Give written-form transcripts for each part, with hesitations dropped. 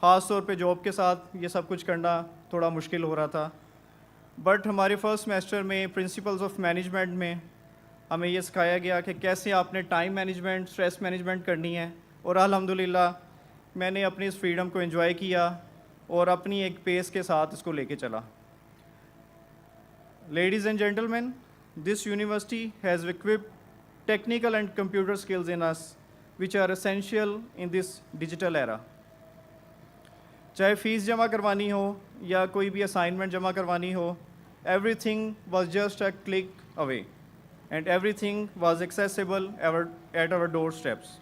خاص طور پہ جاب کے ساتھ یہ سب کچھ کرنا تھوڑا مشکل ہو رہا تھا. بٹ ہمارے فرسٹ سیمسٹر میں پرنسپلز آف مینجمنٹ میں ہمیں یہ سکھایا گیا کہ کیسے آپ نے ٹائم مینجمنٹ، اسٹریس مینجمنٹ کرنی ہے، اور الحمدللہ میں نے اپنی اس فریڈم کو انجوائے کیا اور اپنی ایک پیس کے ساتھ اس کو لے کے چلا. Ladies and gentlemen, this university has equipped technical and computer skills in us which are essential in this digital era. چاہے فیس جمع کروانی ہو یا کوئی بھی اسائنمنٹ جمع کروانی ہو، everything was just a click away and everything was accessible at our doorsteps.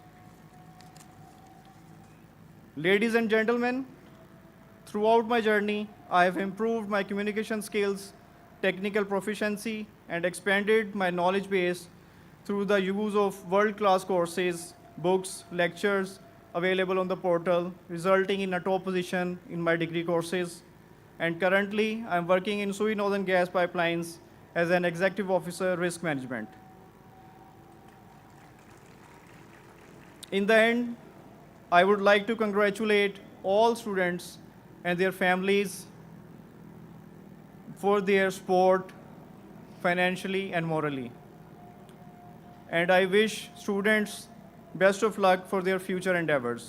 Ladies and gentlemen, throughout my journey, I have improved my communication skills, technical proficiency, and expanded my knowledge base through the use of world-class courses, books, lectures available on the portal, resulting in a top position in my degree courses. And currently, I am working in SUI Northern Gas Pipelines as an Executive Officer, Risk Management. In the end, I would like to congratulate all students and their families for their support financially and morally. And I wish students best of luck for their future endeavors.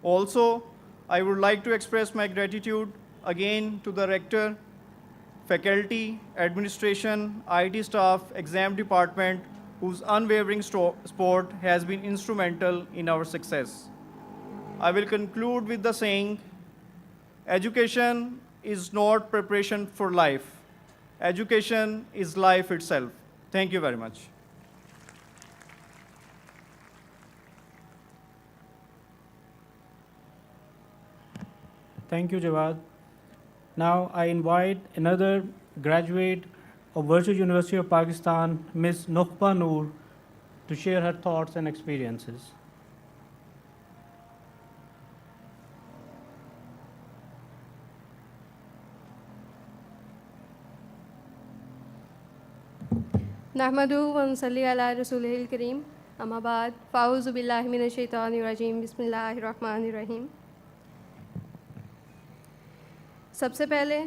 Also, I would like to express my gratitude again to the rector, faculty, administration, IT staff, exam department, whose unwavering support has been instrumental in our success. I will conclude with the saying, education is not preparation for life. Education is life itself. Thank you very much. Thank you, Jawad. Now I invite another graduate of Virtual University of Pakistan, Ms. Nukhba Noor, to share her thoughts and experiences. نحمدہ و نصلی علی رسولہ الکریم، اما بعد، فاعوذ باللہ من الشیطان الرجیم، بسم اللہ الرحمن الرحیم. سب سے پہلے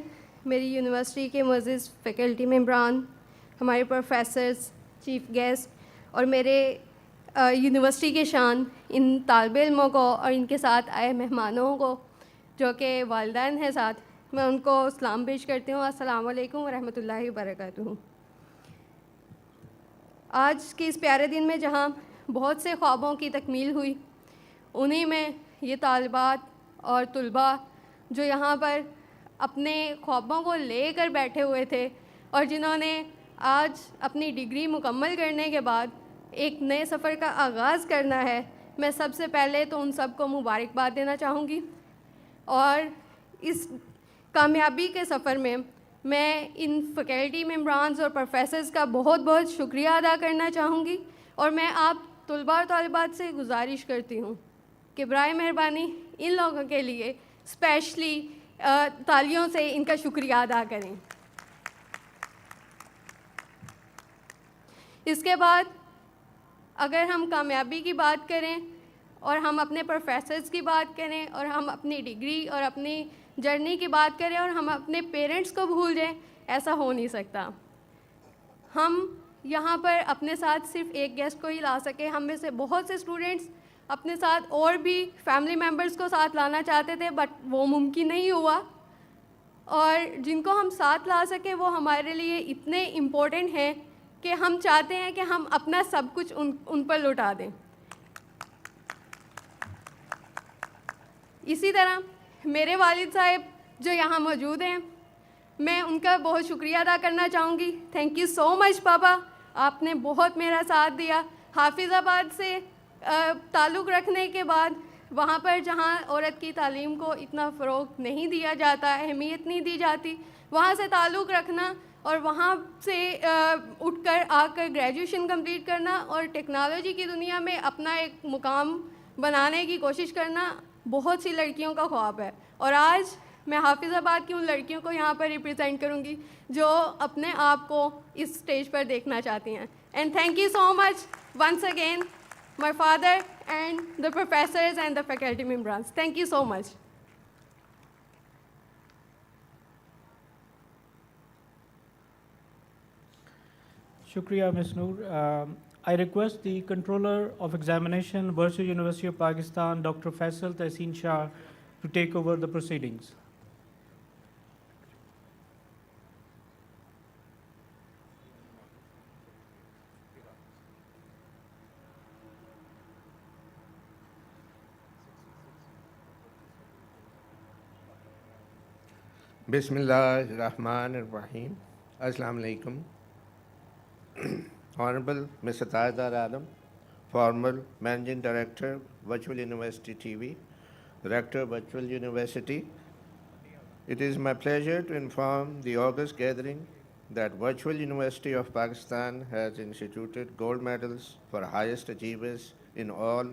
میری یونیورسٹی کے معزز فیکلٹی ممبران، ہمارے پروفیسرز، چیف گیسٹ اور میرے یونیورسٹی کے شان ان طالب علموں کو اور ان کے ساتھ آئے مہمانوں کو جو کہ والدین ہیں ساتھ، میں ان کو سلام پیش کرتی ہوں. السلام علیکم ورحمۃ اللہ وبرکاتہ. آج کے اس پیارے دن میں جہاں بہت سے خوابوں کی تکمیل ہوئی، انہی میں یہ طالبات اور طلباء جو یہاں پر اپنے خوابوں کو لے کر بیٹھے ہوئے تھے اور جنہوں نے آج اپنی ڈگری مکمل کرنے کے بعد ایک نئے سفر کا آغاز کرنا ہے، میں سب سے پہلے تو ان سب کو مبارکباد دینا چاہوں گی. اور اس کامیابی کے سفر میں میں ان فیکلٹی ممبرانز اور پروفیسرز کا بہت بہت شکریہ ادا کرنا چاہوں گی. اور میں آپ طلباء اور طالبات سے گزارش کرتی ہوں کہ برائے مہربانی ان لوگوں کے لیے اسپیشلی تالیوں سے ان کا شکریہ ادا کریں. اس کے بعد اگر ہم کامیابی کی بات کریں اور ہم اپنے پروفیسرز کی بات کریں اور ہم اپنی ڈگری اور اپنی جرنی کی بات کریں اور ہم اپنے پیرنٹس کو بھول جائیں، ایسا ہو نہیں سکتا. ہم یہاں پر اپنے ساتھ صرف ایک گیسٹ کو ہی لا سکے. ہم میں سے بہت سے اسٹوڈنٹس اپنے ساتھ اور بھی فیملی ممبرس کو ساتھ لانا چاہتے تھے، بٹ وہ ممکن نہیں ہوا. اور جن کو ہم ساتھ لا سکیں وہ ہمارے لیے اتنے امپورٹنٹ ہیں کہ ہم چاہتے ہیں کہ ہم اپنا سب کچھ ان پر لوٹا دیں. اسی طرح میرے والد صاحب جو یہاں موجود ہیں، میں ان کا بہت شکریہ ادا کرنا چاہوں گی. تھینک یو سو مچ پاپا، آپ نے بہت میرا ساتھ دیا. حافظ آباد سے تعلق رکھنے کے بعد وہاں پر جہاں عورت کی تعلیم کو اتنا فروغ نہیں دیا جاتا، اہمیت نہیں دی جاتی، وہاں سے تعلق رکھنا اور وہاں سے اٹھ کر آ کر گریجویشن کمپلیٹ کرنا اور ٹیکنالوجی کی دنیا میں اپنا ایک مقام بنانے کی کوشش کرنا بہت سی لڑکیوں کا خواب ہے. اور آج میں حافظ آباد کی ان لڑکیوں کو یہاں پر ریپرزینٹ کروں گی جو اپنے آپ کو اس اسٹیج پر دیکھنا چاہتی ہیں. And thank you so much once again my father and the professors and the faculty members. Thank you so much. Shukriya, Ms. Noor. I request the Controller of Examination, Virtual University of Pakistan, Dr. Faisal Tehseen Shah, to take over the proceedings. Bismillahirrahmanirrahim. Assalamu alaikum. Honorable Mr. Tajdar Alam, former Managing Director, Virtual University TV, Rector, Virtual University. It is my pleasure to inform the August gathering that Virtual University of Pakistan has instituted gold medals for highest achievers in all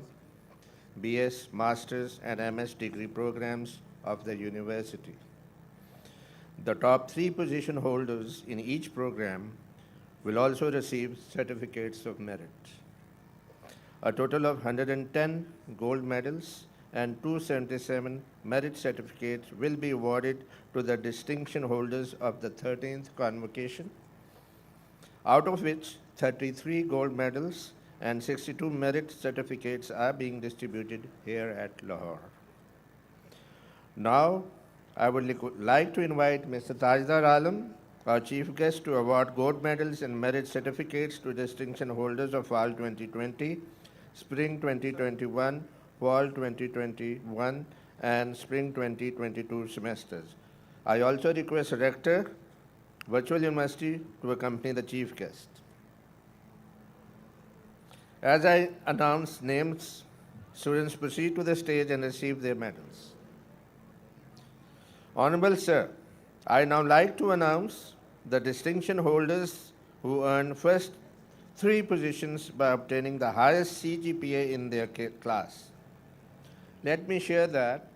BS, Masters, and MS degree programs of the university. The top 3 position holders in each program will also receive certificates of merit. A total of 110 gold medals and 277 merit certificates will be awarded to the distinction holders of the 13th convocation, out of which 33 gold medals and 62 merit certificates are being distributed here at Lahore. Now, I would like to invite Mr. Tajdar Alam, our chief guest, to award gold medals and merit certificates to distinction holders of Fall 2020, Spring 2021, Fall 2021, and Spring 2022 semesters. I also request Rector, Virtual University, to accompany the chief guest. As I announce names, students proceed to the stage and receive their medals. Honorable Sir, I now like to announce the distinction holders who earned first 3 positions by obtaining the highest CGPA in their class. Let me share that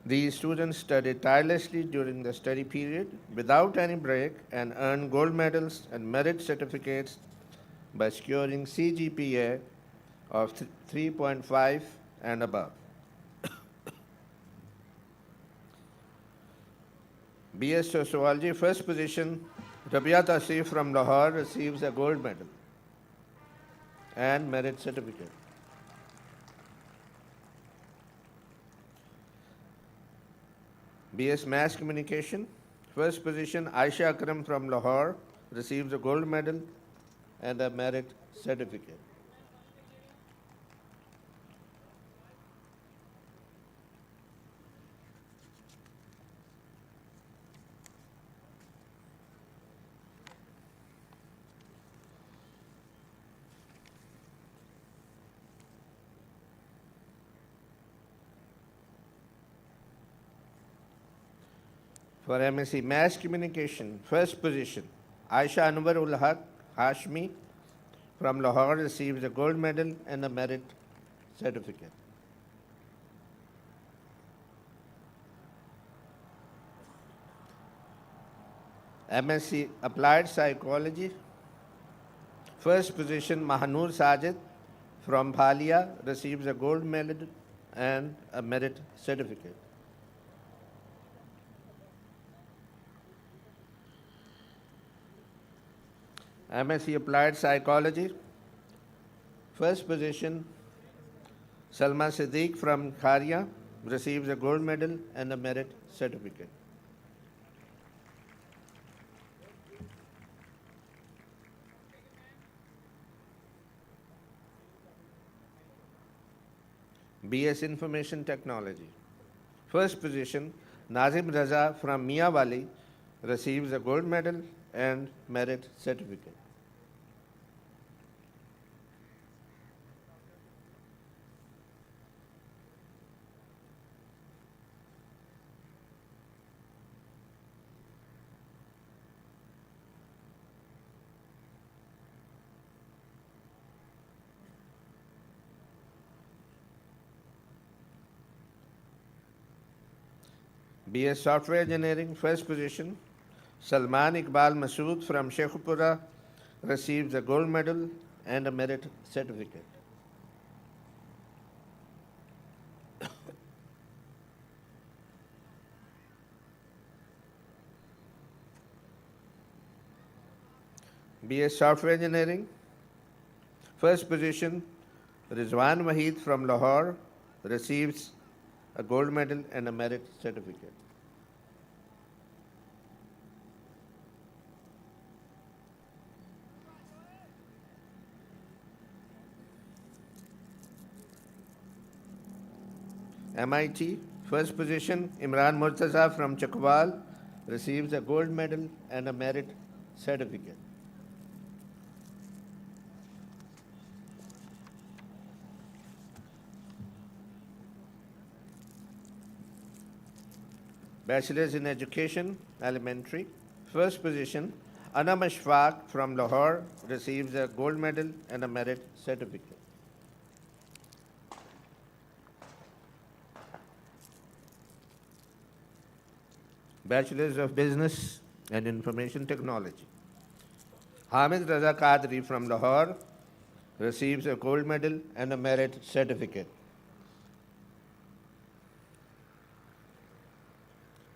these students studied tirelessly during the study period without any break and earned gold medals and merit certificates by securing CGPA of 3.5 and above. BS Sociology, first position, Rabia Tasif from Lahore receives a gold medal and merit certificate. BS Mass Communication, first position, Aisha Akram from Lahore receives a gold medal and a merit certificate. For MSc Mass Communication, first position, Aisha Anwar ul Haq Hashmi from Lahore receives a gold medal and a merit certificate. MSc Applied Psychology, first position, Mahanur Sajid from Bhalia receives a gold medal and a merit certificate. MSc Applied Psychology, first position, Salma Siddiq from Kharia receives a gold medal and a merit certificate. BS Information Technology, first position, Nazim Raza from Miawali receives a gold medal and merit certificate. BS Software Engineering, first position, Salman Iqbal Masood from Sheikhupura receives a gold medal and a merit certificate. BS Software Engineering. First position, Rizwan Waheed from Lahore receives a gold medal and a merit certificate. MIT, first position, Imran Murtaza from Chakwal receives a gold medal and a merit certificate. Bachelor's in Education, Elementary, first position, Anam Ashfaq from Lahore receives a gold medal and a merit certificate. Bachelor's of Business and Information Technology. Hamid Raza Qadri from Lahore receives a gold medal and a merit certificate.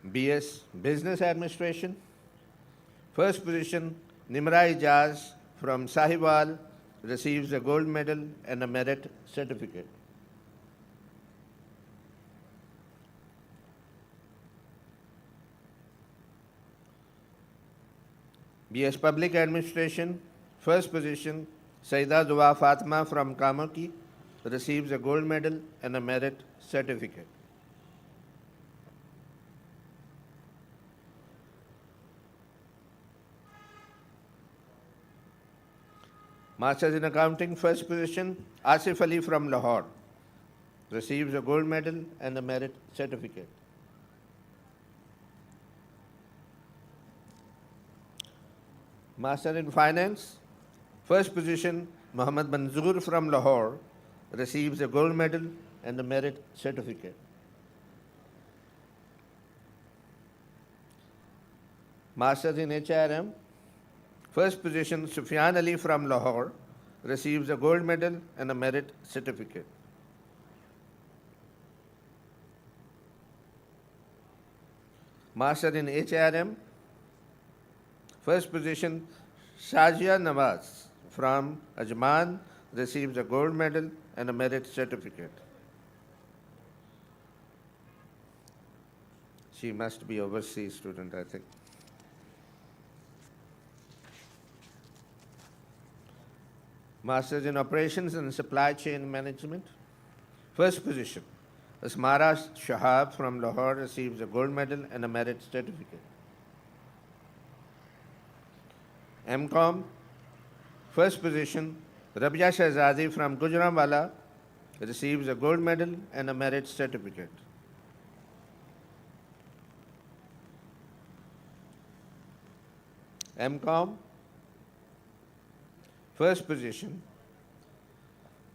BS Business Administration. First position, Nimra Ijaz from Sahiwal receives a gold medal and a merit certificate. BS Public Administration, first position, Saida Dua Fatma from Kamaki receives a gold medal and a merit certificate. Masters in Accounting, first position, Asif Ali from Lahore receives a gold medal and a merit certificate. Master in Finance, first position, Muhammad Manzoor from Lahore receives a gold medal and a merit certificate. Masters in HRM, first position, Sufyan Ali from Lahore receives a gold medal and a merit certificate. Master in HRM, first position, Shazia Nawaz from Ajman receives a gold medal and a merit certificate. She must be overseas student, I think. Masters in Operations and Supply Chain Management. First position, Asmara Shahab from Lahore receives a gold medal and a merit certificate. MCOM, first position, Rabia Shahzadi from Gujranwala receives a gold medal and a merit certificate. MCOM, first position,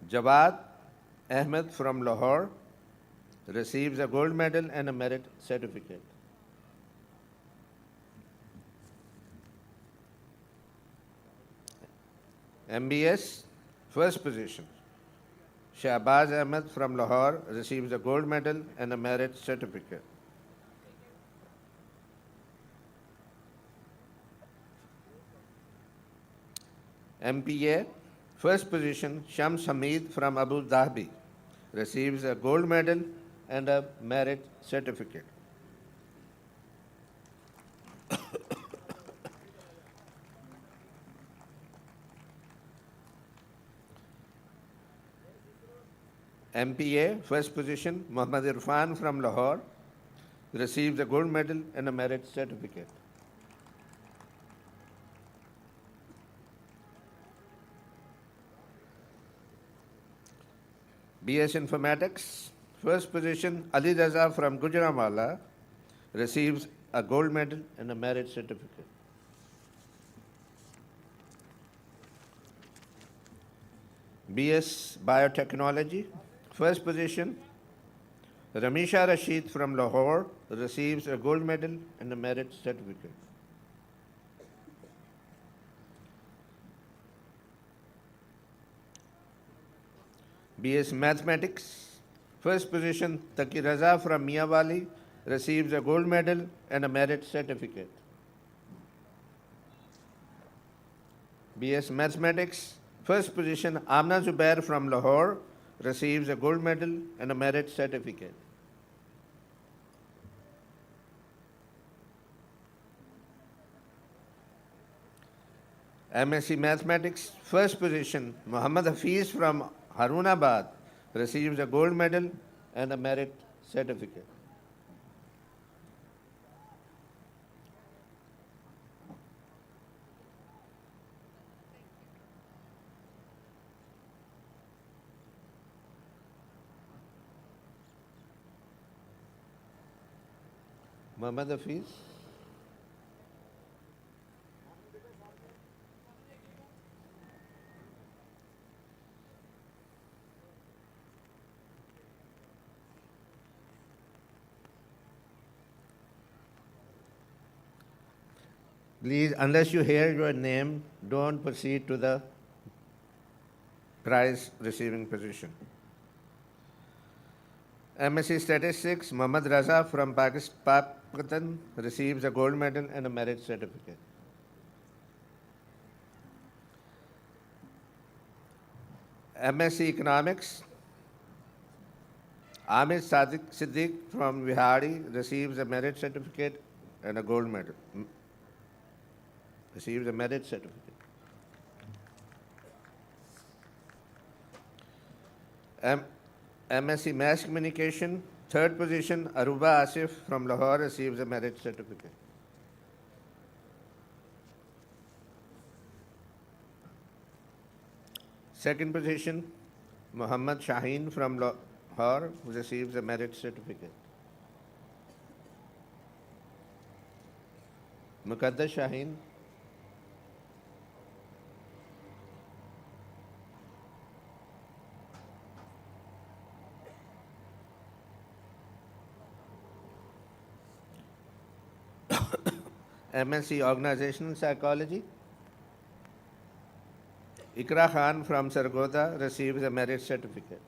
Jawad Ahmed from Lahore receives a gold medal and a merit certificate. MBS, first position, Shahbaz Ahmed from Lahore receives a gold medal and a merit certificate. MPA, first position, Shams Hamid from Abu Dhabi receives a gold medal and a merit certificate. MPA, first position, Muhammad Irfan from Lahore receives a gold medal and a merit certificate. BS Informatics, first position, Ali Raza from Gujranwala receives a gold medal and a merit certificate. BS Biotechnology, first position, Ramisha Rashid from Lahore receives a gold medal and a merit certificate. BS Mathematics, first position, Taqi Raza from Miyawali receives a gold medal and a merit certificate. BS Mathematics, first position Amna Zubair from Lahore receives a gold medal and a merit certificate. MSc Mathematics, first position Muhammad Hafiz from Harunabad receives a gold medal and a merit certificate. Muhammad Hafiz. Please, unless you hear your name, don't proceed to the prize receiving position. MSc Statistics, Muhammad Raza from Pakistan receives a gold medal and a merit certificate. MSc Economics, Ahmed Sadiq Siddiq from Vihari receives a merit certificate and a gold medal. Receives a merit certificate. MSc Mass Communication, third position Aruba Asif from Lahore receives a merit certificate. Second position Muhammad Shaheen from Lahore receives a merit certificate. Muqaddas Shaheen. MSc Organizational Psychology, Ikra Khan from Sargodha receives a merit certificate.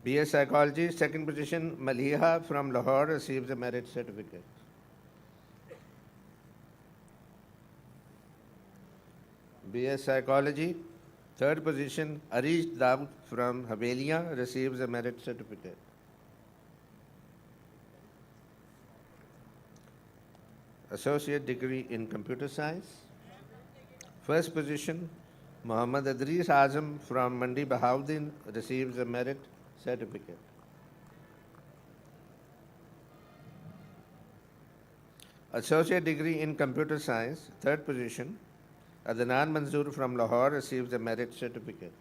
BS Psychology, second position Maliha from Lahore receives a merit certificate. BS Psychology, third position Arish Daud from Havelia receives a merit certificate. Associate degree in Computer Science, first position Muhammad Adris Azam from Mandi Bahauddin receives a merit certificate. Associate degree in Computer Science, third position Adnan Manzoor from Lahore receives a merit certificate.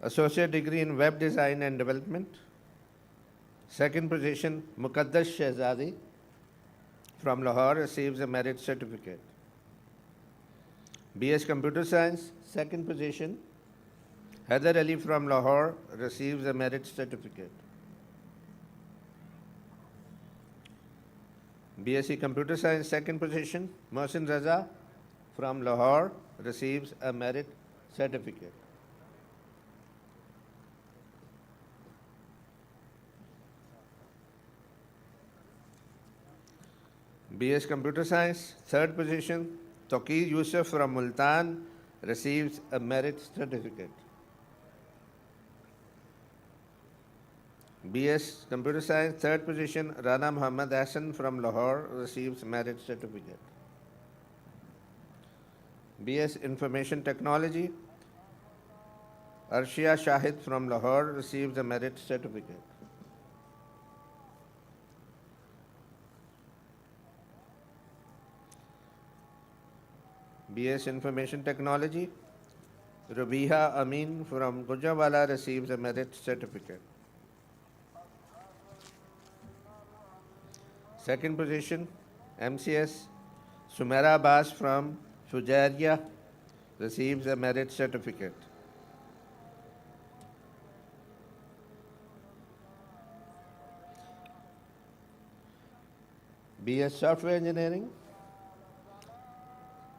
Associate degree in Web Design and Development, second position Muqaddas Shehzadi from Lahore receives a merit certificate. BS Computer Science, second position Haider Ali from Lahore receives a merit certificate. BSc Computer Science, second position Mohsin Raza from Lahore receives a merit certificate. BS Computer Science, third position Taqi Yusuf from Multan receives a merit certificate. BS Computer Science, third position Rana Muhammad Hassan from Lahore receives merit certificate. BS Information Technology Arshia Shahid from Lahore receives a merit certificate. BS Information Technology Rubiha Amin from Gujranwala receives a merit certificate. Second position MCS Sumaira Abbas from Shujaria receives a merit certificate. BS Software Engineering.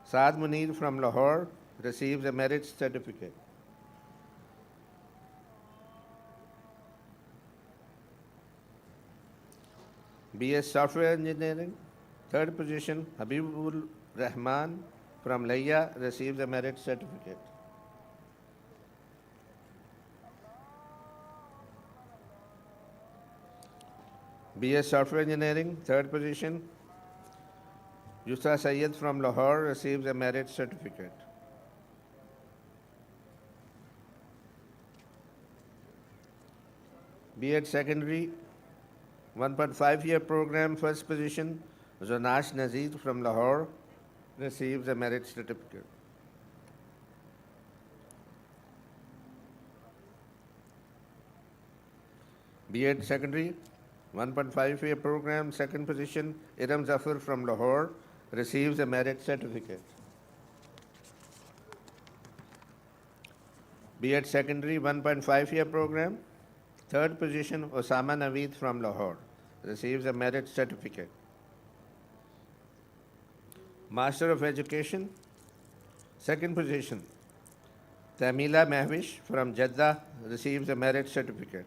Saad Munir from Lahore receives a merit certificate. BS Software Engineering, third position, Habibul Rahman from Layya receives a merit certificate. BS Software Engineering, third position, Yusra Sayyed from Lahore receives a merit certificate. B.Ed Secondary, 1.5-year program, first position, Zonash Nazir from Lahore receives a merit certificate. B.Ed Secondary, 1.5-year program, second position, Iram Zafar from Lahore receives a merit certificate. B.Ed Secondary, 1.5-year program, third position, Osama Naveed from Lahore receives a merit certificate. Master of Education, second position, Tamila Mahwish from Jeddah receives a merit certificate.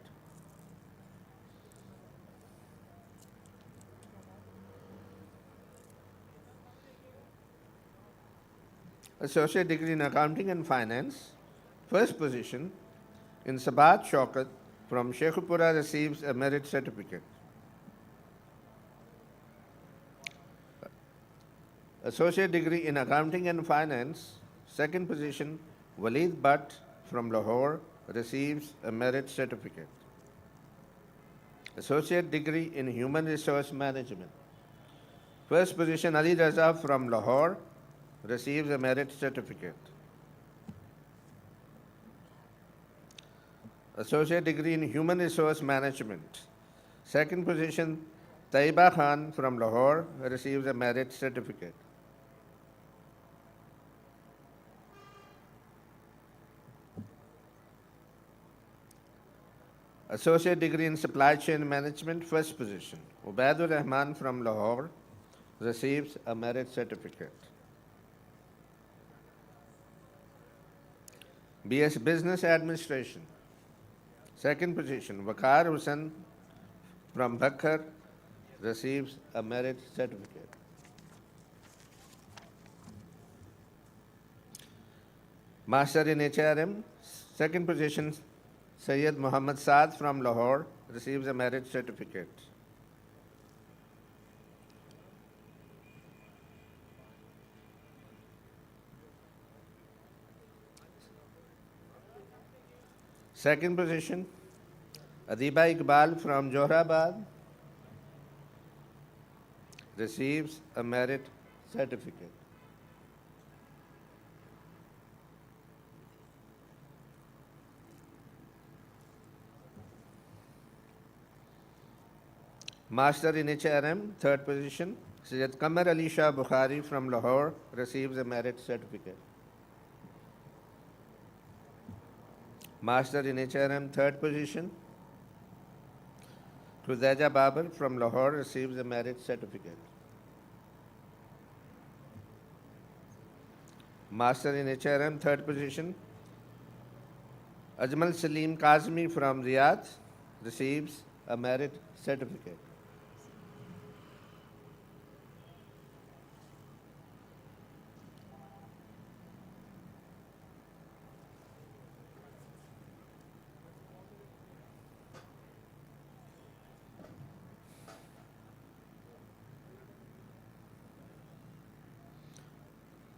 Associate degree in Accounting and Finance, first position, in Sabat Shaukat from Sheikhupura receives a merit certificate. Associate degree in Accounting and Finance, second position, Waleed Butt from Lahore receives a merit certificate. Associate degree in Human Resource Management, first position, Ali Raza from Lahore receives a merit certificate. Associate degree in Human Resource Management, second position, Taiba Khan from Lahore receives a merit certificate. Associate degree in Supply Chain Management, first position, Ubaidur Rahman from Lahore receives a merit certificate. BS Business Administration, second position, Waqar Hussain from Bhakkar receives a merit certificate. Master in HRM, second position, Sayyid Muhammad Saad from Lahore receives a merit certificate. Second position, Adiba Iqbal from Johrabad receives a merit certificate. Master in HRM, third position, Syed Qamar Ali Shah Bukhari from Lahore receives a merit certificate. Master in HRM, third position, Khuzaija Babar from Lahore receives a merit certificate. Master in HRM, third position, Ajmal Salim Kazmi from Riyadh receives a merit certificate.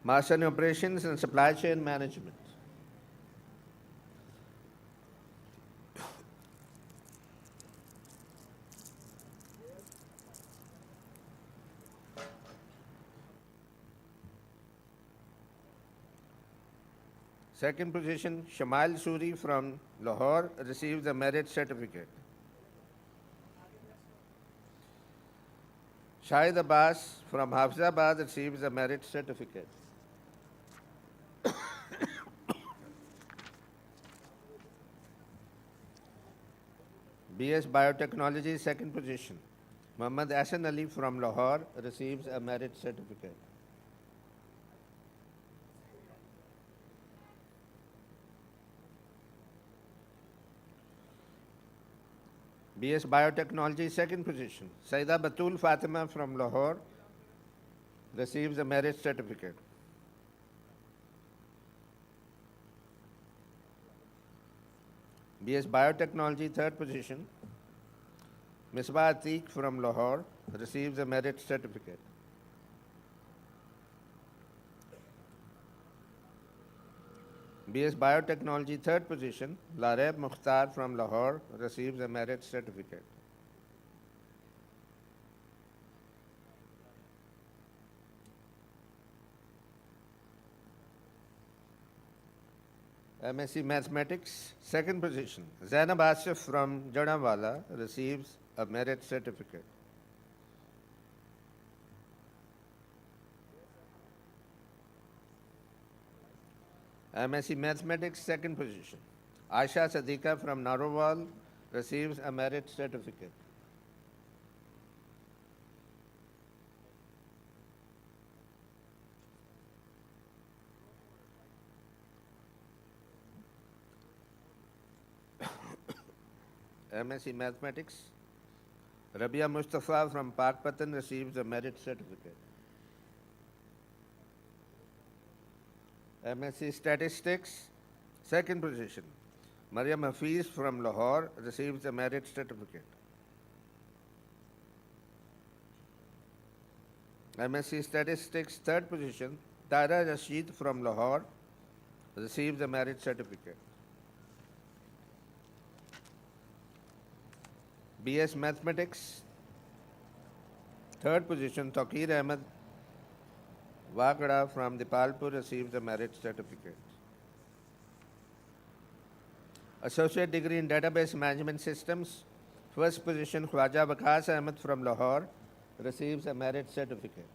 Master in Operations and Supply Chain Management. Second position, Shamail Suri from Lahore receives a merit certificate. Shahid Abbas from Hafizabad receives a merit certificate. BS Biotechnology, second position, Muhammad Ahsan Ali from Lahore receives a merit certificate. BS Biotechnology, second position. Saida Batul Fatima from Lahore receives a merit certificate. BS Biotechnology, third position. Misbah Atiq from Lahore receives a merit certificate. BS Biotechnology, third position. Lareb Mukhtar from Lahore receives a merit certificate. MSc Mathematics, second position. Zainab Asif from Jadawala receives a merit certificate. MSc Mathematics, second position. Aisha Sadiqa from Narowal receives a merit certificate. MSc Mathematics, Rabia Mustafa from Pakpatan receives a merit certificate. MSc Statistics, second position. Maryam Hafiz from Lahore receives a merit certificate. MSc Statistics, third position. Tara Rashid from Lahore receives a merit certificate. BS Mathematics, third position. Taqir Ahmed Wakada from Dipalpur receives a merit certificate. Associate degree in Database Management Systems, first position. Khwaja Waqas Ahmed from Lahore receives a merit certificate.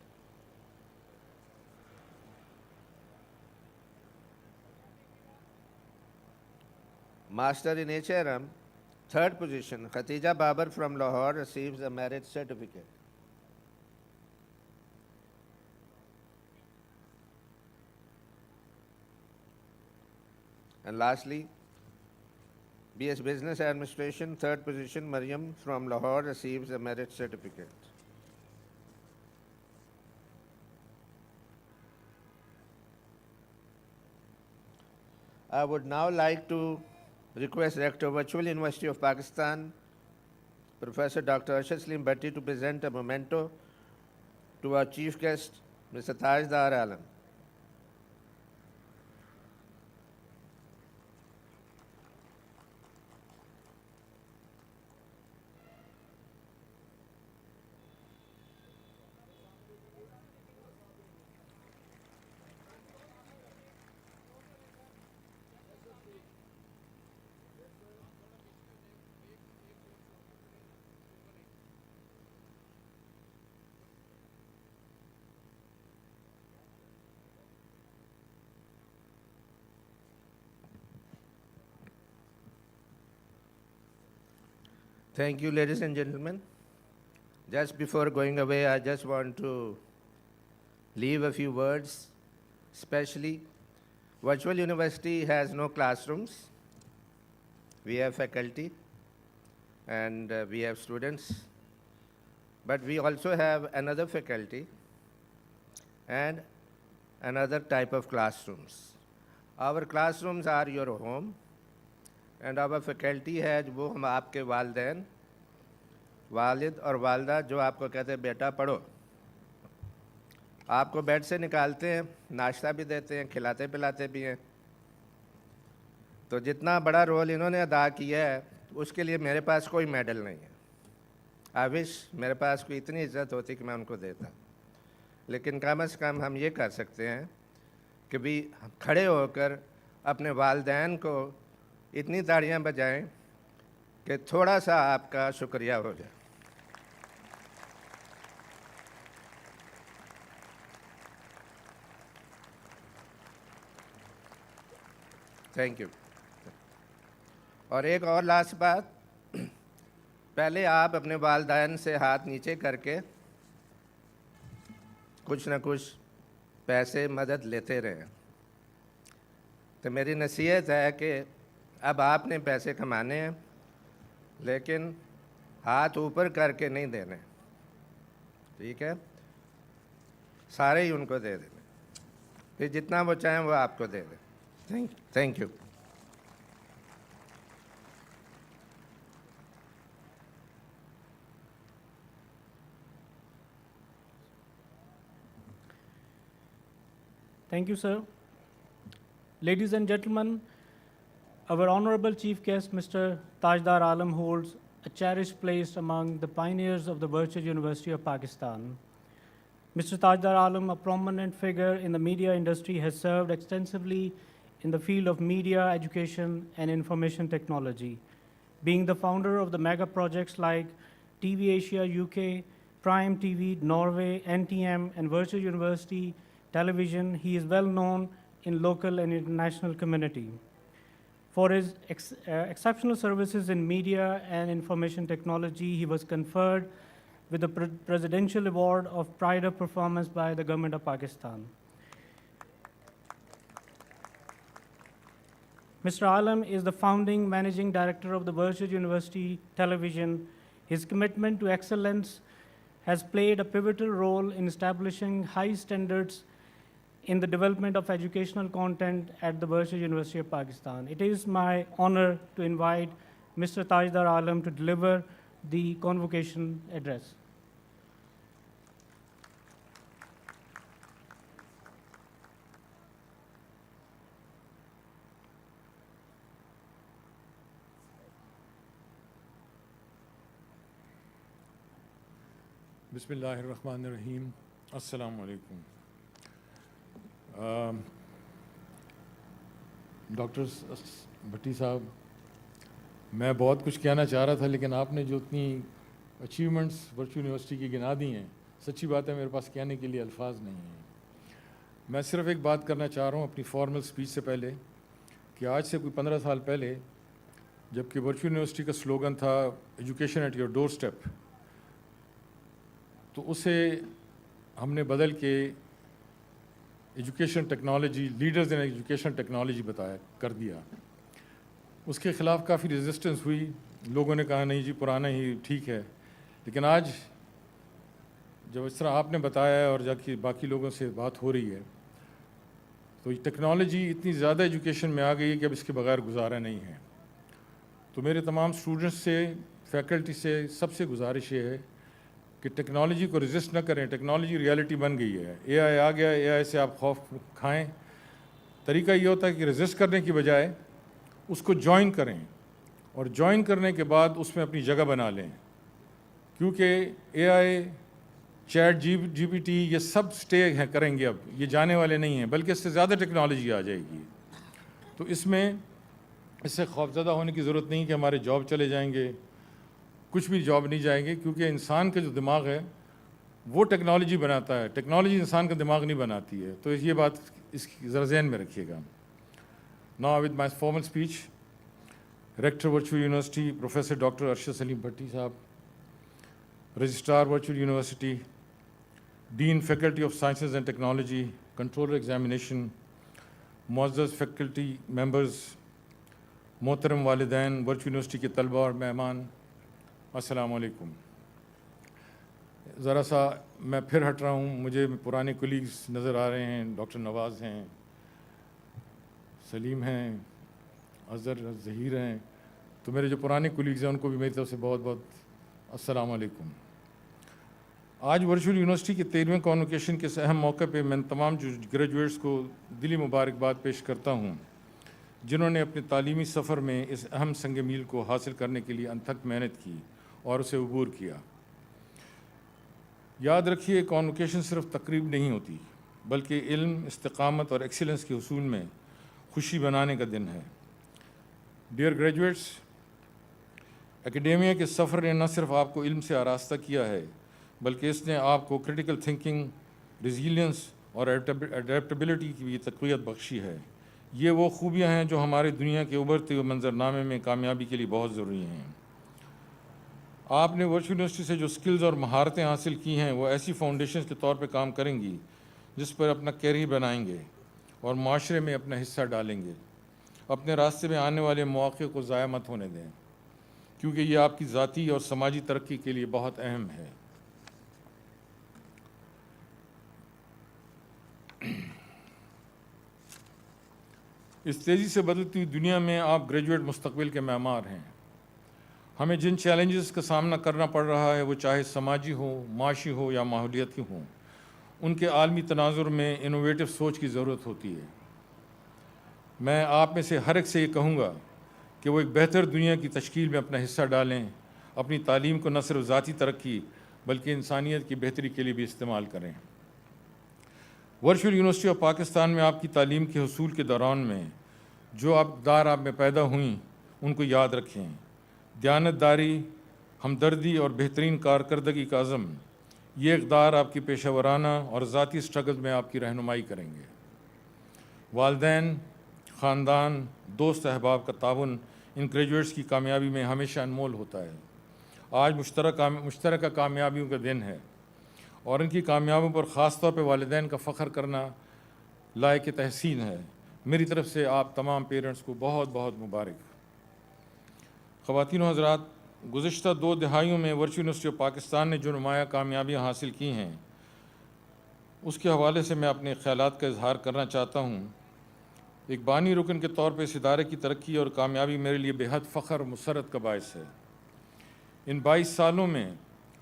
Master in HRM, third position. Khatija Babar from Lahore receives a merit certificate. And lastly, BS Business Administration, third position. Maryam from Lahore receives a merit certificate. I would now like to request Rector, Virtual University of Pakistan, Professor Dr. Arshad Salim Bhatti, to present a memento to our chief guest, Mr. Tajdar Alam. Thank you, ladies and gentlemen. Just before going away, I just want to leave a few words. Especially, Virtual University has no classrooms. We have faculty and we have students. But we also have another faculty and another type of classrooms. Our classrooms are your home. And our faculty ہے وہ ہم آپ کے والدین، والد اور والدہ جو آپ کو کہتے ہیں بیٹا پڑھو. آپ کو بیڈ سے نکالتے ہیں، ناشتہ بھی دیتے ہیں، کھلاتے پلاتے بھی ہیں. تو جتنا بڑا رول انہوں نے ادا کیا ہے اس کے لیے میرے پاس کوئی میڈل نہیں ہے. آئی وش میرے پاس کوئی اتنی عزت ہوتی کہ میں ان کو دیتا. لیکن کم از کم ہم یہ کر سکتے ہیں کہ بھی کھڑے ہو کر اپنے والدین کو اتنی تاڑیاں بجائیں کہ تھوڑا سا آپ کا شکریہ ہو جائے. Thank you. اور ایک اور لاسٹ بات، پہلے آپ اپنے والدین سے ہاتھ نیچے کر کے کچھ نہ کچھ پیسے مدد لیتے رہیں. تو میری نصیحت ہے کہ اب آپ نے پیسے کمانے ہیں لیکن ہاتھ اوپر کر کے نہیں دینے, ٹھیک ہے؟ سارے ہی ان کو دے دیں, پھر جتنا وہ چاہیں وہ آپ کو دے دیں. Thank you. Thank you, sir. Ladies and gentlemen, our honorable chief guest, Mr. Tajdar Alam, holds a cherished place among the pioneers of the Virtual University of Pakistan. Mr. Tajdar Alam, a prominent figure in the media industry, has served extensively in the field of media, education, and information technology, being the founder of the mega projects like TV Asia UK, Prime TV, Norway, NTM, and Virtual University Television. He is well known in local and international community. For his exceptional services in media and information technology, he was conferred with the Presidential Award of Pride of Performance by the Government of Pakistan. Mr. Alam is the founding managing director of the Virtual University Television. His commitment to excellence has played a pivotal role in establishing high standards in the development of educational content at the Virtual University of Pakistan. It is my honor to invite Mr. Tajdar Alam to deliver the convocation address. بسم اللہ الرحمن الرحیم. السلام علیکم. Doctor بھٹی صاحب, میں بہت کچھ کہنا چاہ رہا تھا لیکن آپ نے جو اتنی اچیومنٹس ورچوئل یونیورسٹی کی گنا دی ہیں, سچی بات ہے میرے پاس کہنے کے لیے الفاظ نہیں ہیں. میں صرف ایک بات کرنا چاہ رہا ہوں اپنی فارمل سپیچ سے پہلے, کہ آج سے کوئی 15 سال پہلے جب کہ ورچوئل یونیورسٹی کا سلوگن تھا education at your doorstep, تو اسے ہم نے بدل کے education technology, leaders in education technology کر دیا. اس کے خلاف کافی ریزسٹنس ہوئی, لوگوں نے کہا نہیں جی پرانا ہی ٹھیک ہے. لیکن آج جب اس طرح آپ نے بتایا ہے اور جب کہ باقی لوگوں سے بات ہو رہی ہے, تو یہ ٹیکنالوجی اتنی زیادہ ایجوکیشن میں آ گئی ہے کہ اب اس کے بغیر گزارا نہیں ہے. تو میرے تمام اسٹوڈنٹس سے, فیکلٹی سے, سب سے گزارش یہ ہے کہ ٹیکنالوجی کو ریزسٹ نہ کریں. ٹیکنالوجی ریالٹی بن گئی ہے, اے آئی آ گیا, اے آئی سے آپ خوف کھائیں. طریقہ یہ ہوتا ہے کہ ریزسٹ کرنے کی بجائے اس کو جوائن کریں, اور جوائن کرنے کے بعد اس میں اپنی جگہ بنا لیں, کیونکہ اے آئی, چیٹ جی پی ٹی, یہ سب سٹے کریں گے, اب یہ جانے والے نہیں ہیں, بلکہ اس سے زیادہ ٹیکنالوجی آ جائے گی. تو اس سے خوفزدہ ہونے کی ضرورت نہیں کہ ہمارے جاب چلے جائیں گے. کچھ بھی جاب نہیں جائیں گے, کیونکہ انسان کا جو دماغ ہے وہ ٹیکنالوجی بناتا ہے, ٹیکنالوجی انسان کا دماغ نہیں بناتی ہے. تو یہ بات اس کی ذرا ذہن میں رکھیے گا. Now with my formal speech, rector virtual university professor doctor Arshad Saleem Bhatti صاحب, registrar virtual university, dean faculty of sciences and technology, controller examination, معزز فیکلٹی ممبرز, محترم والدین, ورچوئل یونیورسٹی کے طلباء اور مہمان, السلام علیکم. ذرا سا میں پھر ہٹ رہا ہوں, مجھے پرانے کولیگز نظر آ رہے ہیں. ڈاکٹر نواز ہیں, سلیم ہیں, اظہر ظہیر ہیں. تو میرے جو پرانے کولیگز ہیں ان کو بھی میری طرف سے بہت بہت السلام علیکم. آج ورچوئل یونیورسٹی کے 13ویں کانوکیشن کے اس اہم موقع پہ میں تمام جو گریجویٹس کو دلی مبارکباد پیش کرتا ہوں, جنہوں نے اپنے تعلیمی سفر میں اس اہم سنگ میل کو حاصل کرنے کے لیے انتھک محنت کی اور اسے عبور کیا. یاد رکھیے, کانوکیشن صرف تقریب نہیں ہوتی بلکہ علم, استقامت اور ایکسیلنس کے حصول میں خوشی بنانے کا دن ہے. ڈیئر گریجویٹس, اکیڈیمیا کے سفر نے نہ صرف آپ کو علم سے آراستہ کیا ہے بلکہ اس نے آپ کو کریٹیکل تھنکنگ, ریزیلینس اور اڈیپٹیبلٹی کی بھی تقویت بخشی ہے. یہ وہ خوبیاں ہیں جو ہمارے دنیا کے ابھرتے ہوئے منظرنامے میں کامیابی کے لیے بہت ضروری ہیں. آپ نے ورچوئل یونیورسٹی سے جو سکلز اور مہارتیں حاصل کی ہیں وہ ایسی فاؤنڈیشنز کے طور پہ کام کریں گی جس پر اپنا کیریئر بنائیں گے اور معاشرے میں اپنا حصہ ڈالیں گے. اپنے راستے میں آنے والے مواقع کو ضائع مت ہونے دیں کیونکہ یہ آپ کی ذاتی اور سماجی ترقی کے لیے بہت اہم ہے. اس تیزی سے بدلتی ہوئی دنیا میں آپ گریجویٹ مستقبل کے معمار ہیں. ہمیں جن چیلنجز کا سامنا کرنا پڑ رہا ہے وہ چاہے سماجی ہو، معاشی ہو یا ماحولیاتی ہوں، ان کے عالمی تناظر میں انوویٹو سوچ کی ضرورت ہوتی ہے. میں آپ میں سے ہر ایک سے یہ کہوں گا کہ وہ ایک بہتر دنیا کی تشکیل میں اپنا حصہ ڈالیں، اپنی تعلیم کو نہ صرف ذاتی ترقی بلکہ انسانیت کی بہتری کے لیے بھی استعمال کریں. ورچوئل یونیورسٹی آف پاکستان میں آپ کی تعلیم کے حصول کے دوران میں جو اقدار آپ میں پیدا ہوئیں ان کو یاد رکھیں. دیانتداری، ہمدردی اور بہترین کارکردگی کا عزم، یہ اقدار آپ کی پیشہ ورانہ اور ذاتی اسٹرگل میں آپ کی رہنمائی کریں گے. والدین، خاندان، دوست احباب کا تعاون ان گریجویٹس کی کامیابی میں ہمیشہ انمول ہوتا ہے. آج مشترکہ کامیابیوں کا دن ہے اور ان کی کامیابیوں پر خاص طور پہ والدین کا فخر کرنا لائق تحسین ہے. میری طرف سے آپ تمام پیرنٹس کو بہت بہت مبارک. خواتین و حضرات، گزشتہ 2 دہائیوں میں ورچوئل یونیورسٹی آف پاکستان نے جو نمایاں کامیابیاں حاصل کی ہیں اس کے حوالے سے میں اپنے خیالات کا اظہار کرنا چاہتا ہوں. ایک بانی رکن کے طور پہ اس ادارے کی ترقی اور کامیابی میرے لیے بے حد فخر اور مسرت کا باعث ہے. ان 22 سالوں میں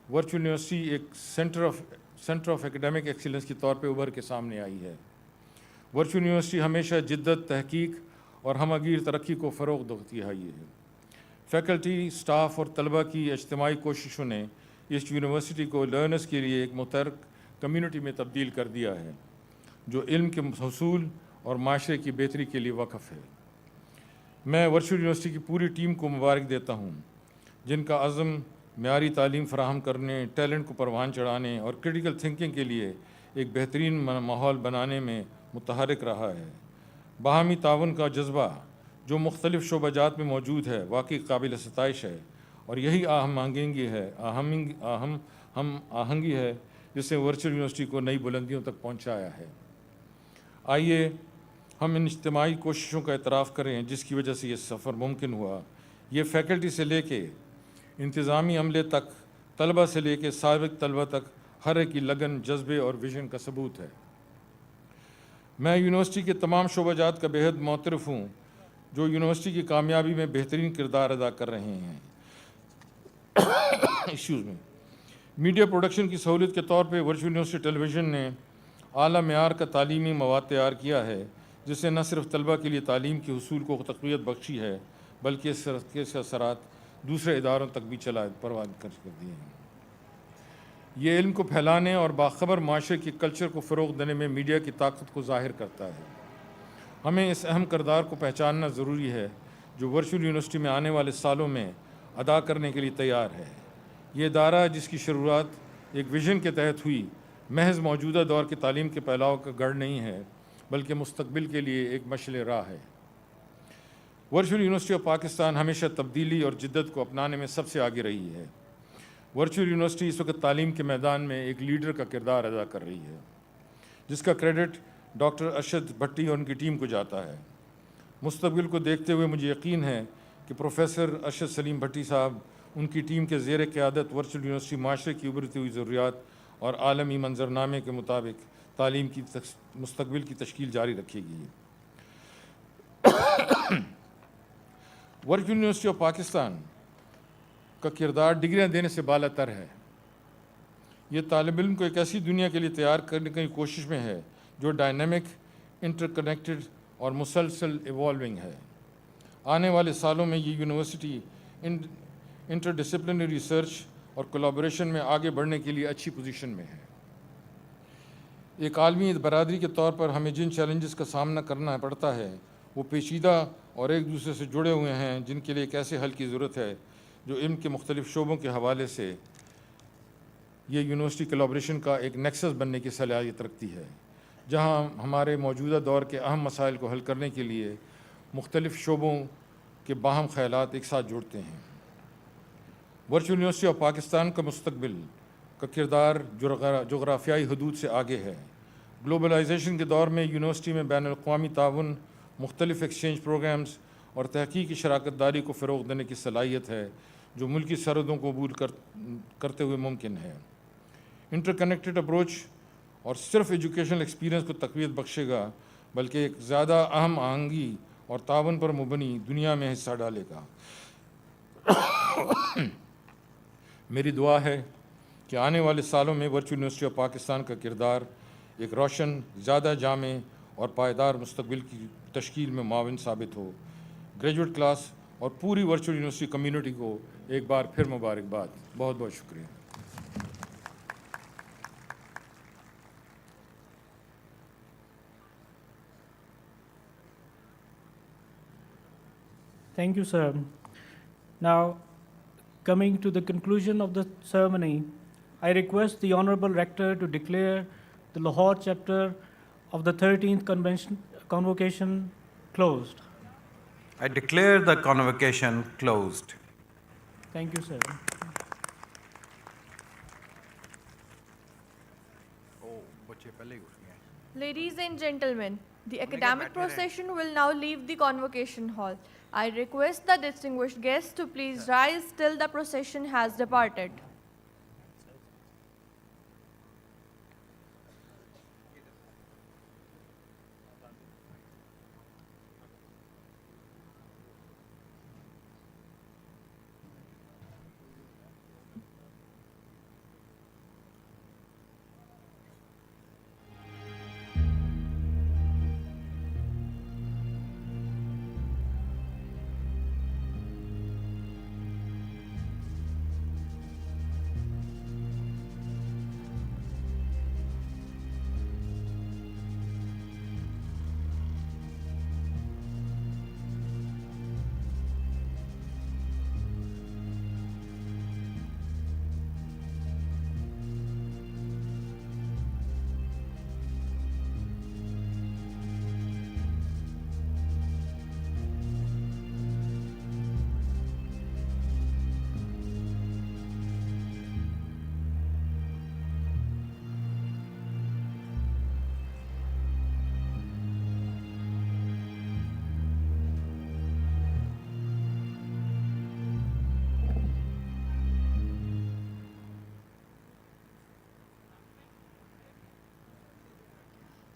ورچوئل یونیورسٹی ایک سینٹر آف ایکیڈیمک ایکسیلنس کے طور پہ ابھر کے سامنے آئی ہے. ورچوئل یونیورسٹی ہمیشہ جدت، تحقیق اور ہمہ گیر ترقی کو فروغ دیتی آئی ہے. فیکلٹی، سٹاف اور طلباء کی اجتماعی کوششوں نے اس یونیورسٹی کو لرنرز کے لیے ایک متحرک کمیونٹی میں تبدیل کر دیا ہے جو علم کے حصول اور معاشرے کی بہتری کے لیے وقف ہے. میں ورچوئل یونیورسٹی کی پوری ٹیم کو مبارک دیتا ہوں جن کا عزم معیاری تعلیم فراہم کرنے، ٹیلنٹ کو پروان چڑھانے اور کریٹیکل تھنکنگ کے لیے ایک بہترین ماحول بنانے میں متحرک رہا ہے. باہمی تعاون کا جذبہ جو مختلف شعبہ جات میں موجود ہے واقعی قابل ستائش ہے اور یہی ہم آہنگی ہے جس نے ورچوئل یونیورسٹی کو نئی بلندیوں تک پہنچایا ہے. آئیے ہم ان اجتماعی کوششوں کا اعتراف کریں جس کی وجہ سے یہ سفر ممکن ہوا. یہ فیکلٹی سے لے کے انتظامی عملے تک، طلبہ سے لے کے سابق طلبہ تک، ہر ایک کی لگن، جذبے اور ویژن کا ثبوت ہے. میں یونیورسٹی کے تمام شعبہ جات کا بے حد معترف ہوں جو یونیورسٹی کی کامیابی میں بہترین کردار ادا کر رہے ہیں. میڈیا پروڈکشن کی سہولت کے طور پہ ورچوئل یونیورسٹی ٹیلی ویژن نے اعلیٰ معیار کا تعلیمی مواد تیار کیا ہے جس نے نہ صرف طلبہ کے لیے تعلیم کے حصول کو تقویت بخشی ہے بلکہ اس کے اثرات دوسرے اداروں تک بھی پروان کر دیے ہیں. یہ علم کو پھیلانے اور باخبر معاشرے کے کلچر کو فروغ دینے میں میڈیا کی طاقت کو ظاہر کرتا ہے. ہمیں اس اہم کردار کو پہچاننا ضروری ہے جو ورچوئل یونیورسٹی میں آنے والے سالوں میں ادا کرنے کے لیے تیار ہے. یہ ادارہ جس کی شروعات ایک ویژن کے تحت ہوئی محض موجودہ دور کے تعلیم کے پھیلاؤ کا گڑھ نہیں ہے بلکہ مستقبل کے لیے ایک مشعل راہ ہے. ورچوئل یونیورسٹی آف پاکستان ہمیشہ تبدیلی اور جدت کو اپنانے میں سب سے آگے رہی ہے. ورچوئل یونیورسٹی اس وقت تعلیم کے میدان میں ایک لیڈر کا کردار ادا کر رہی ہے جس کا کریڈٹ ڈاکٹر ارشد بھٹی اور ان کی ٹیم کو جاتا ہے. مستقبل کو دیکھتے ہوئے مجھے یقین ہے کہ پروفیسر ارشد سلیم بھٹی صاحب، ان کی ٹیم کے زیر قیادت ورچوئل یونیورسٹی معاشرے کی ابھرتی ہوئی ضروریات اور عالمی منظرنامے کے مطابق تعلیم کی مستقبل کی تشکیل جاری رکھے گی. ورچوئل یونیورسٹی آف پاکستان کا کردار ڈگریاں دینے سے بالا تر ہے. یہ طالب علم کو ایک ایسی دنیا کے لیے تیار کرنے کی کوشش میں ہے جو ڈائنامک، انٹر کنیکٹڈ اور مسلسل ایوالونگ ہے. آنے والے سالوں میں یہ یونیورسٹی انٹر ڈسپلنری ریسرچ اور کولابوریشن میں آگے بڑھنے کے لیے اچھی پوزیشن میں ہے. ایک عالمی برادری کے طور پر ہمیں جن چیلنجز کا سامنا کرنا پڑتا ہے وہ پیچیدہ اور ایک دوسرے سے جڑے ہوئے ہیں جن کے لیے ایک ایسے حل کی ضرورت ہے جو علم کے مختلف شعبوں کے حوالے سے یہ یونیورسٹی کولابوریشن کا ایک نیکسس بننے کی صلاحیت رکھتی ہے جہاں ہمارے موجودہ دور کے اہم مسائل کو حل کرنے کے لیے مختلف شعبوں کے باہم خیالات ایک ساتھ جڑتے ہیں. ورچوئل یونیورسٹی آف پاکستان کا مستقبل کا کردار جغرافیائی حدود سے آگے ہے. گلوبلائزیشن کے دور میں یونیورسٹی میں بین الاقوامی تعاون، مختلف ایکسچینج پروگرامز اور تحقیقی شراکت داری کو فروغ دینے کی صلاحیت ہے جو ملکی سرحدوں کو عبور کرتے ہوئے ممکن ہے. انٹر کنیکٹڈ اپروچ اور صرف ایجوکیشنل ایکسپیرینس کو تقویت بخشے گا بلکہ ایک زیادہ اہم آہنگی اور تعاون پر مبنی دنیا میں حصہ ڈالے گا. میری دعا ہے کہ آنے والے سالوں میں ورچوئل یونیورسٹی آف پاکستان کا کردار ایک روشن، زیادہ جامع اور پائیدار مستقبل کی تشکیل میں معاون ثابت ہو. گریجویٹ کلاس اور پوری ورچوئل یونیورسٹی کمیونٹی کو ایک بار پھر مبارکباد. بہت بہت شکریہ. Thank you, sir. Now, coming to the conclusion of the ceremony, I request the Honorable Rector to declare the Lahore chapter of the 13th convocation closed. I declare the convocation closed. Thank you, sir. Ladies and gentlemen, the academic procession will now leave the convocation hall. I request the distinguished guests to please rise till the procession has departed.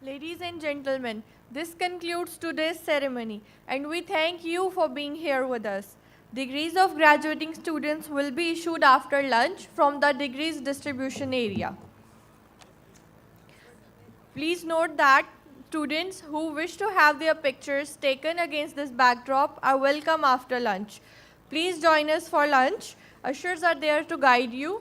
Ladies and gentlemen, this concludes today's ceremony, and we thank you for being here with us. Degrees of graduating students will be issued after lunch from the degrees distribution area. Please note that students who wish to have their pictures taken against this backdrop are welcome after lunch. Please join us for lunch. Ushers are there to guide you.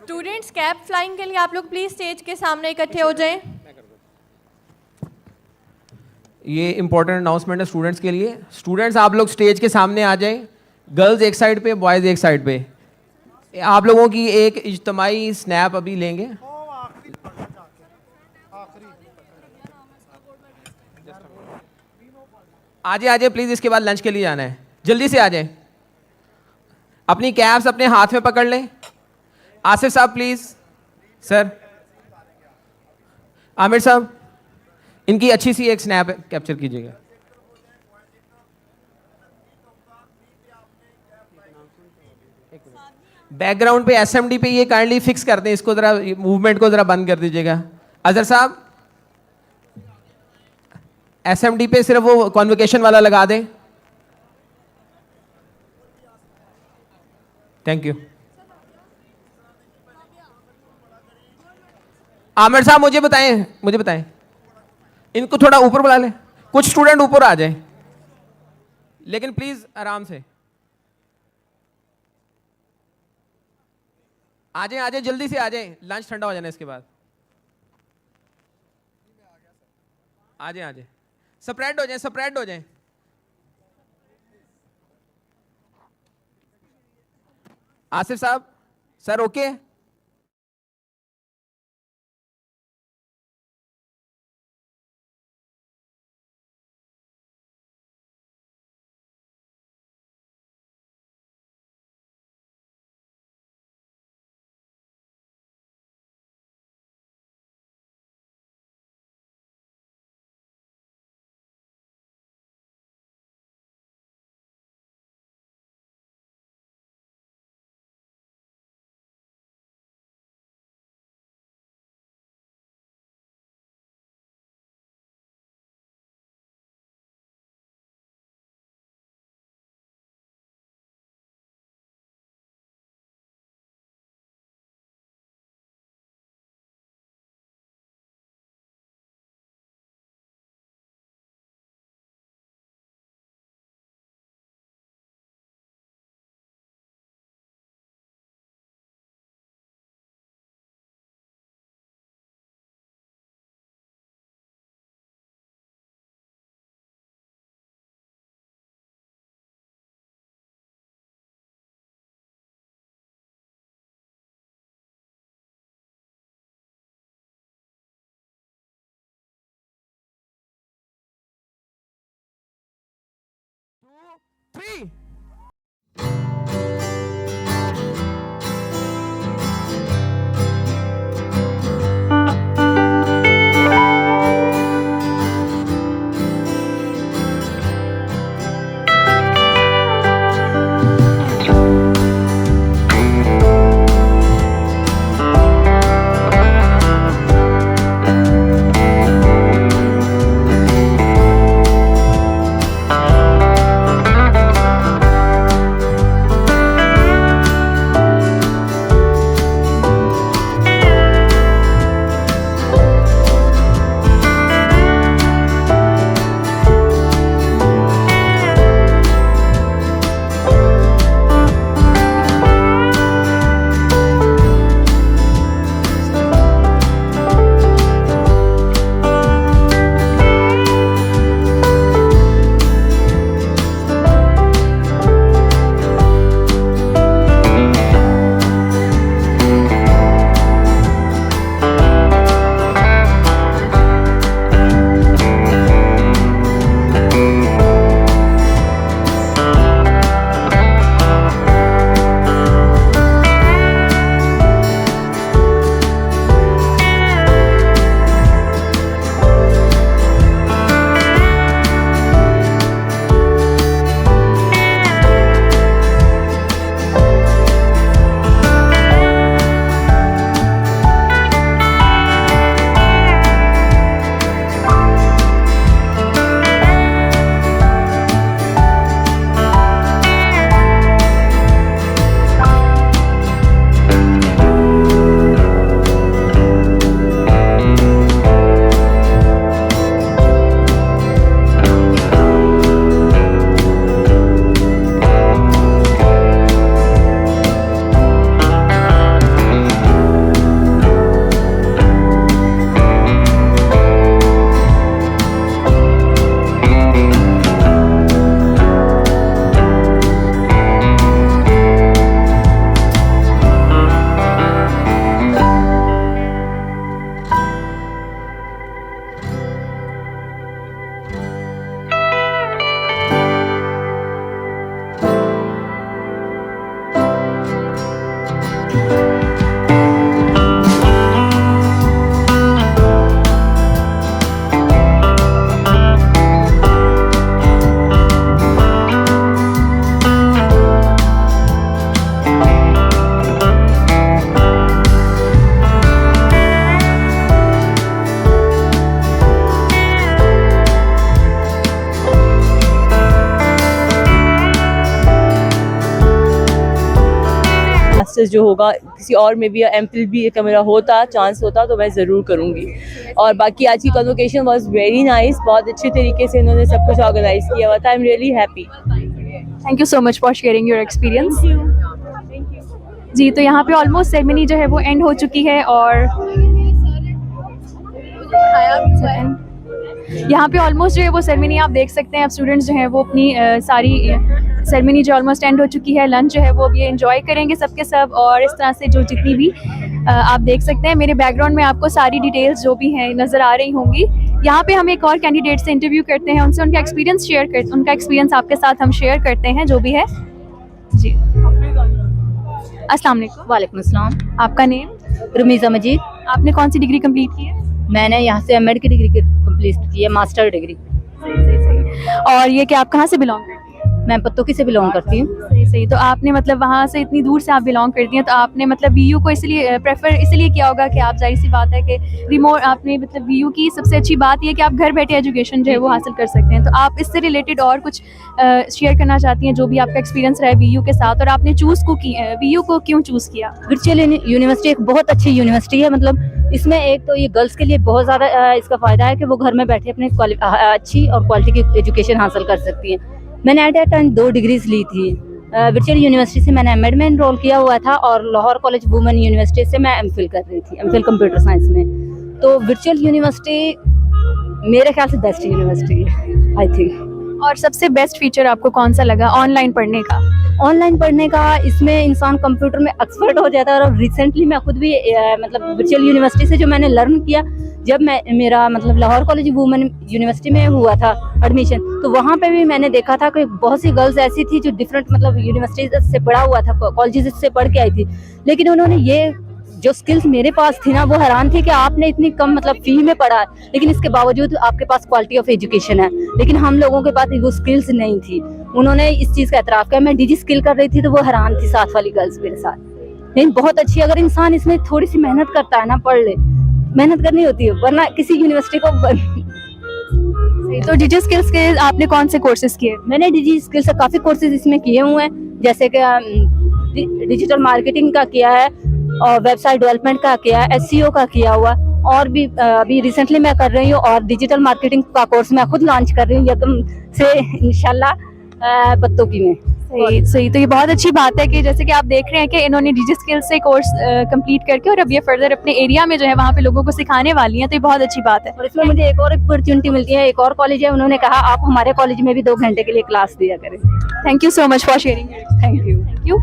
Students keep flying کے لیے آپ لوگ please stage کے سامنے اکٹھے ہو جائیں. یہ important announcement ہے اسٹوڈنٹس کے لیے. اسٹوڈنٹس آپ لوگ اسٹیج کے سامنے آ جائیں. گرلز ایک سائڈ پہ، بوائز ایک سائڈ پہ. آپ لوگوں کی ایک اجتماعی اسنیپ ابھی لیں گے. آ جائیں پلیز، اس کے بعد لنچ کے لیے جانا ہے. جلدی سے آ جائیں. اپنی کیپس اپنے ہاتھ میں پکڑ لیں. آصف صاحب پلیز. سر عامر صاحب ان کی اچھی سی ایک سنیپ کیپچر کیجیے گا. بیک گراؤنڈ پہ ایس ایم ڈی پہ یہ کائنڈلی فکس کر دیں اس کو، ذرا موومنٹ کو ذرا بند کر دیجیے گا. اظہر صاحب ایس ایم ڈی پہ صرف وہ کانوکیشن والا لگا دیں. Thank you. عامر صاحب مجھے بتائیں ان کو تھوڑا اوپر بلا لیں. کچھ اسٹوڈنٹ اوپر آ جائیں لیکن پلیز آرام سے آ جائیں جلدی سے آ جائیں. لنچ ٹھنڈا ہو جانا اس کے بعد. آ جائیں स्प्रेड हो जाएं, स्प्रेड हो जाएं. आसिफ साहब, सर ओके? Three. मास्टर्स जो होगा किसी और में भी एमफिल भी का मेरा होता चांस होता तो मैं ज़रूर करूँगी. और बाकी आज की कन्वोकेशन वाज वेरी नाइस, बहुत अच्छे तरीके से इन्होंने सब कुछ ऑर्गेनाइज किया हुआ था. I am really happy. Thank you so much for sharing your experience. जी, तो यहाँ पे ऑलमोस्ट सेरेमनी जो है वो एंड हो चुकी है और यहाँ पे ऑलमोस्ट जो है वो सेरेमनी आप देख सकते हैं, अब स्टूडेंट्स जो हैं वो अपनी सारी सेरेमनी जो ऑलमोस्ट एंड हो चुकी है, लंच जो है वो अब ये एंजॉय करेंगे सबके सब, और इस तरह से जो जितनी भी आप देख सकते हैं मेरे बैकग्राउंड में आपको सारी डिटेल्स जो भी हैं नज़र आ रही होंगी। यहाँ पे हम एक और कैंडिडेट से इंटरव्यू करते हैं, उनसे उनका एक्सपीरियंस आपके साथ हम शेयर करते हैं जो भी है जी। अस्सलाम वालेकुम। वालेकुम अस्सलाम। आपका नेम? रमीज़ा मजीद। आपने कौन सी डिग्री कंप्लीट की है? मैंने यहाँ से एमएड की डिग्री कंप्लीट की है, मास्टर डिग्री। और ये कि आप कहाँ से बिलोंग करती हैं? मैं पत्तोकी से बिलोंग करती हूँ। सही। तो आपने मतलब वहाँ से इतनी दूर से आप बिलोंग करती हैं, तो आपने मतलब वीयू को इसलिए प्रेफर इसलिए किया होगा कि आप, जाहिर सी बात है कि रिमोट, आपने मतलब वीयू की सबसे अच्छी बात ये कि आप घर बैठे एजुकेशन जो है वो हासिल कर सकते हैं। तो आप इससे रिलेटेड और कुछ शेयर करना चाहती हैं जो भी आपका एक्सपीरियंस रहा है वीयू के साथ, और आपने वीयू को क्यों चूज़ किया? वर्चुअल यूनिवर्सिटी एक बहुत अच्छी यूनिवर्सिटी है, मतलब इसमें एक तो ये गर्ल्स के लिए बहुत ज़्यादा इसका फ़ायदा है कि वो घर में बैठे अपने अच्छी और क्वालिटी की एजुकेशन हासिल कर सकती हैं। मैंने एट ए टाइम 2 डिग्रीज ली थी। वर्चुअल यूनिवर्सिटी से मैंने एमएड में एनरोल किया हुआ था, और लाहौर कॉलेज वुमेन यूनिवर्सिटी से मैं एमफिल कर रही थी, एमफिल कंप्यूटर साइंस में। तो वर्चुअल यूनिवर्सिटी मेरे ख्याल से बेस्ट यूनिवर्सिटी है, आई थिंक। और सबसे बेस्ट फीचर आपको कौन सा लगा ऑनलाइन पढ़ने का? ऑनलाइन पढ़ने का, इसमें इंसान कंप्यूटर में एक्सपर्ट हो जाता है। और रिसेंटली मैं खुद भी मतलब वर्चुअल यूनिवर्सिटी से जो मैंने लर्न किया, जब मेरा मतलब लाहौर कॉलेज वुमेन यूनिवर्सिटी में हुआ था एडमिशन, तो वहाँ पे भी मैंने देखा था कि बहुत सी गर्ल्स ऐसी थी जो डिफरेंट मतलब यूनिवर्सिटी से पढ़ा हुआ था, कॉलेज से पढ़ के आई थी, लेकिन उन्होंने ये जो स्किल्स मेरे पास थी ना, वो हैरान थे कि आपने इतनी कम मतलब फी में पढ़ा है, लेकिन इसके बावजूद आपके पास क्वालिटी ऑफ एजुकेशन है। लेकिन हम लोगों के पास वो स्किल्स नहीं थी। उन्होंने इस चीज़ का एतराफ़ किया। मैं डिजी स्किल कर रही थी तो वो हैरान थी, साथ वाली गर्ल्स मेरे साथ। लेकिन बहुत अच्छी, अगर इंसान इसमें थोड़ी सी मेहनत करता है ना, पढ़ ले, मेहनत करनी होती है, वरना किसी यूनिवर्सिटी को तो डिजी स्किल्स के आपने कौन से कोर्सेज किए? मैंने डिजी स्किल्स से काफ़ी कोर्सेज इसमें किए हुए हैं, जैसे कि डिजिटल मार्केटिंग का किया है, और वेबसाइट डेवलपमेंट का किया है, एसईओ का किया हुआ, और भी अभी रिसेंटली मैं कर रही हूँ, और डिजिटल मार्केटिंग का कोर्स मैं खुद लॉन्च कर रही हूँ यकम से इंशाल्लाह पत्तोकी में। सही। तो ये बहुत अच्छी बात है कि जैसे कि आप देख रहे हैं कि इन्होंने डिजी स्किल्स से कोर्स कंप्लीट करके और अब ये फर्दर अपने एरिया में जो है वहाँ पे लोगों को सिखाने वाली हैं, तो ये बहुत अच्छी बात है। और इसमें मुझे एक और अपॉर्चुनिटी मिलती है, एक और कॉलेज है, उन्होंने कहा आप हमारे कॉलेज में भी 2 घंटे के लिए क्लास दिया करें। Thank you so much for sharing. Thank you.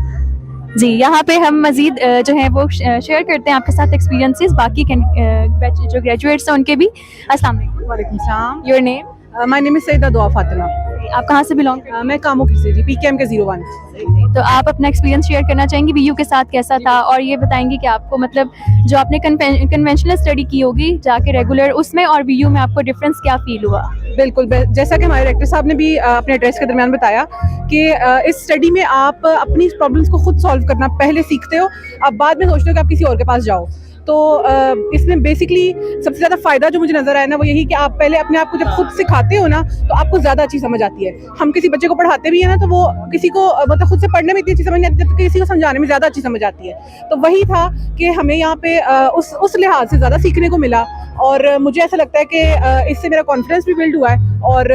जी, यहाँ पे हम मज़ीद जो है वो शेयर करते हैं आपके साथ एक्सपीरियंसेस बाकी जो ग्रेजुएट्स हैं उनके भी। अस्सलाम वालेकुम। वालेकुम सलाम। Your name? My name is Saida Dua Fatima. आप कहाँ से बिलोंग करते मैं कामोकी से जी, पीकेएम के 01। हैं? तो आप अपना एक्सपीरियंस शेयर करना चाहेंगे वीयू के साथ कैसा था, और ये बताएंगे कि आपको मतलब जो आपने कन्वेंशनल स्टडी की होगी जाके रेगुलर, उसमें और वीयू में आपको डिफरेंस क्या फील हुआ? बिल्कुल, जैसा कि हमारे डायरेक्टर साहब ने भी अपने एड्रेस के दरमियान बताया कि इस स्टडी में आप अपनी प्रॉब्लम्स को खुद सॉल्व करना पहले सीखते हो, आप बाद में सोचते हो कि आप किसी और के पास जाओ। तो इसमें बेसिकली सबसे ज़्यादा फ़ायदा जो मुझे नज़र आया ना, वो यही कि आप पहले अपने आप को जब खुद सिखाते हो ना, तो आपको ज़्यादा अच्छी समझ आती है। हम किसी बच्चे को पढ़ाते भी हैं ना, तो वो किसी को मतलब खुद से पढ़ने में इतनी अच्छी समझ नहीं आती, जबकि किसी को समझाने में ज़्यादा अच्छी समझ आती है। तो वही था कि हमें यहाँ पे उस लिहाज से ज़्यादा सीखने को मिला, और मुझे ऐसा लगता है कि इससे मेरा कॉन्फिडेंस भी बिल्ड हुआ है, और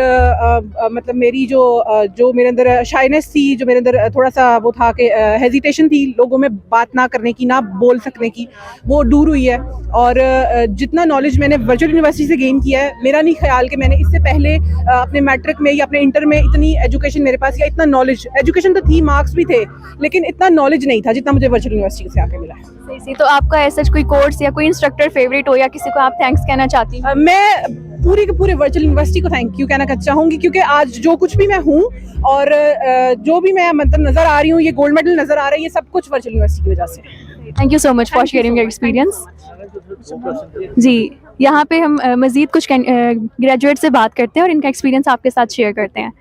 मतलब मेरी जो मेरे अंदर शाइनेस थी, जो मेरे अंदर थोड़ा सा वो था कि हेजिटेशन थी लोगों में बात ना करने की, ना बोल सकने की, वो दूर हुई है। और जितना नॉलेज मैंने वर्चुअल यूनिवर्सिटी से गेन किया है, मेरा नहीं ख्याल कि मैंने इससे पहले अपने मैट्रिक में या अपने इंटर में इतनी एजुकेशन मेरे पास, या इतना नॉलेज, एजुकेशन तो थी, मार्क्स भी थे, लेकिन इतना नॉलेज नहीं था जितना मुझे वर्चुअल यूनिवर्सिटी से आके मिला है। सही। तो आपका ऐसा कोई कोर्स या कोई इंस्ट्रक्टर फेवरेट हो, या किसी को आप थैंक्स कहना चाहती हैं? मैं पूरी के पूरे वर्चुअल यूनिवर्सिटी को थैंक यू कहना चाहूँगी, क्योंकि आज जो कुछ भी मैं हूँ और जो भी मैं मतलब नज़र आ रही हूँ, ये गोल्ड मेडल नज़र आ रहा है, ये सब कुछ वर्चुअल यूनिवर्सिटी की वजह से। Thank you so much for sharing your experience. जी, यहाँ पे हम मज़ीद कुछ ग्रेजुएट से बात करते हैं और इनका एक्सपीरियंस आपके साथ शेयर करते हैं।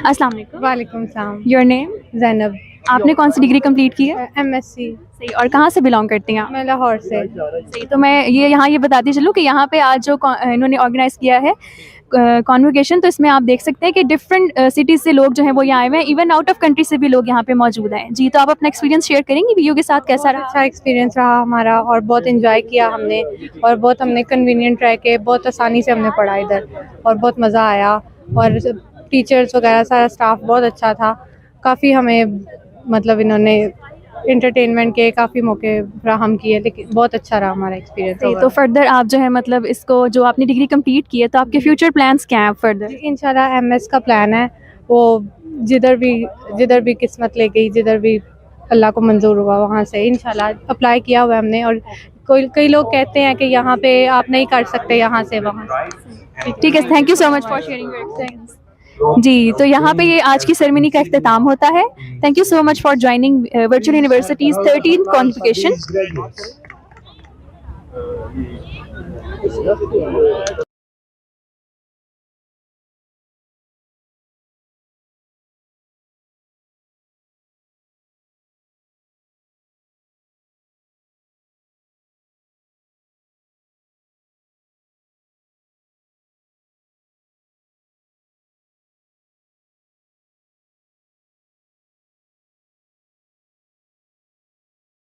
अस्सलाम वालेकुम। वालेकुम सलाम। Your name? ज़ैनब। आपने कौन सी डिग्री कंप्लीट की है? एमएससी। सही। और कहाँ से बिलोंग करती हैं आप? मैं लाहौर से। सही। तो मैं यहाँ ये बताती चलूँ कि यहाँ पे आज जो इन्होंने ऑर्गेनाइज़ किया है कॉन्वोकेशन, तो इसमें आप देख सकते हैं कि डिफरेंट सिटीज़ से लोग जो हैं वो यहाँ आए हुए हैं, इवन आउट ऑफ कंट्री से भी लोग यहाँ पे मौजूद हैं। जी, तो आप अपना एक्सपीरियंस शेयर करेंगी वीयू के साथ, कैसा रहा? अच्छा एक्सपीरियंस रहा हमारा, और बहुत इन्जॉय किया हमने, और बहुत हमने कन्वीनियंट रह के बहुत आसानी से हमने पढ़ा इधर, और बहुत मज़ा आया, और टीचर्स वगैरह सारा स्टाफ बहुत अच्छा था। काफ़ी हमें मतलब इन्होंने इंटरटेनमेंट के काफ़ी मौके फराहम किए, लेकिन बहुत अच्छा रहा हमारा एक्सपीरियंस। तो फर्दर आप जो है मतलब इसको जो आपने डिग्री कंप्लीट की है तो आपके फ्यूचर प्लान्स क्या हैं फर्दर? इंशाल्लाह एमएस का प्लान है, वो जिधर भी किस्मत ले गई, जिधर भी अल्लाह को मंजूर हुआ वहाँ से इंशाल्लाह अप्लाई किया हुआ है हमने। और कई लोग कहते हैं कि यहाँ पे आप नहीं कर सकते यहाँ से वहाँ से। ठीक है, thank you so much for sharing your experience. जी, तो यहाँ पे ये आज की सेरेमनी का इख्तिताम होता है। Thank you so much for joining virtual universities 13th convocation.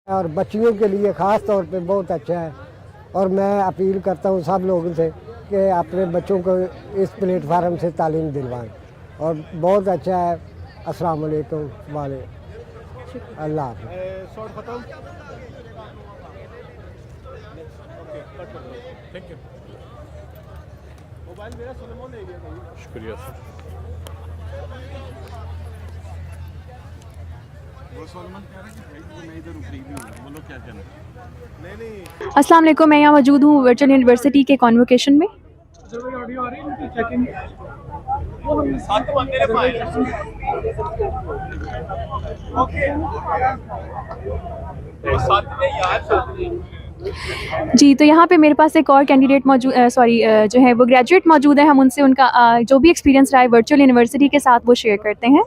और बच्चियों के लिए ख़ास तौर पे बहुत अच्छा है, और मैं अपील करता हूँ सब लोगों से कि अपने बच्चों को इस प्लेटफार्म से तालीम दिलवाएं, और बहुत अच्छा है। अस्सलाम वालेकुम वाले अल्लाह हाफ़िज़। शुक्रिया सर। अस्सलाम वालेकुम, मैं यहाँ मौजूद हूँ वर्चुअल यूनिवर्सिटी के कॉन्वोकेशन में। जी, तो यहाँ पे मेरे पास एक और कैंडिडेट मौजूद जो है वो ग्रेजुएट मौजूद है। हम उनसे उनका जो भी एक्सपीरियंस रहा है वर्चुअल यूनिवर्सिटी के साथ वो शेयर करते हैं।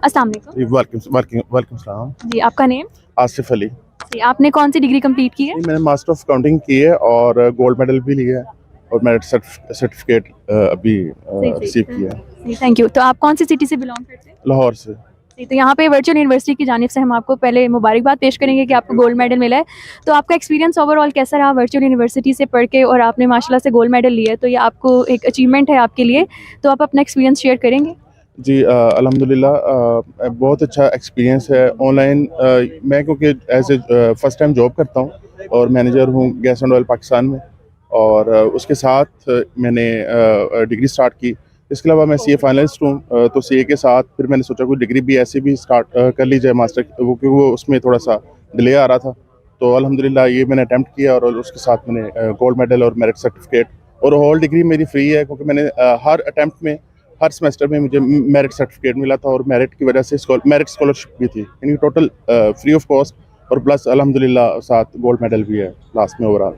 अस्सलाम वालेकुम। वालेकुम सलाम। जी, आपका नेम? आसिफ अली। जी, आपने कौन सी डिग्री कंप्लीट की है? मैंने मास्टर ऑफ अकाउंटिंग की है और गोल्ड मेडल भी लिया है, और मेरिट सर्टिफिकेट अभी रिसीव किया है। Thank you. तो आप कौन सी सिटी से बिलोंग करते हैं? लाहौर से। जी, तो यहाँ पे वर्चुअल यूनिवर्सिटी की जानिब से हम आपको पहले मुबारकबाद पेश करेंगे कि आपको गोल्ड मेडल मिला है। तो आपका एक्सपीरियंस ओवरऑल कैसा रहा वर्चुअल यूनिवर्सिटी से पढ़ के, और आपने माशाल्लाह से गोल्ड मेडल लिया है, तो ये आपको एक अचीवमेंट है आपके लिए। तो आप अपना एक्सपीरियंस शेयर करेंगे? जी अल्हम्दुलिल्लाह बहुत अच्छा एक्सपीरियंस है। ऑनलाइन मैं क्योंकि as a first time job करता हूँ और मैनेजर हूँ गैस एंड ऑयल पाकिस्तान में, और उसके साथ मैंने डिग्री स्टार्ट की। इसके अलावा मैं सीए फाइनलिस्ट हूँ, तो सीए के साथ फिर मैंने सोचा कोई डिग्री भी ऐसे भी स्टार्ट कर ली जाए मास्टर, क्योंकि वो उसमें थोड़ा सा डिले आ रहा था। तो अल्हम्दुलिल्लाह ये मैंने अटैम्प्ट किया, और उसके साथ मैंने गोल्ड मेडल और मेरिट सर्टिफिकेट, और होल डिग्री मेरी फ्री है, क्योंकि मैंने हर अटैम्प्ट में हर सेमेस्टर में मुझे मेरिट सर्टिफिकेट मिला था, और मेरिट की वजह से मेरिट स्कॉलरशिप भी थी, यानी टोटल फ्री ऑफ कॉस्ट, और प्लस अल्हम्दुलिल्लाह साथ गोल्ड मेडल भी है लास्ट में overall.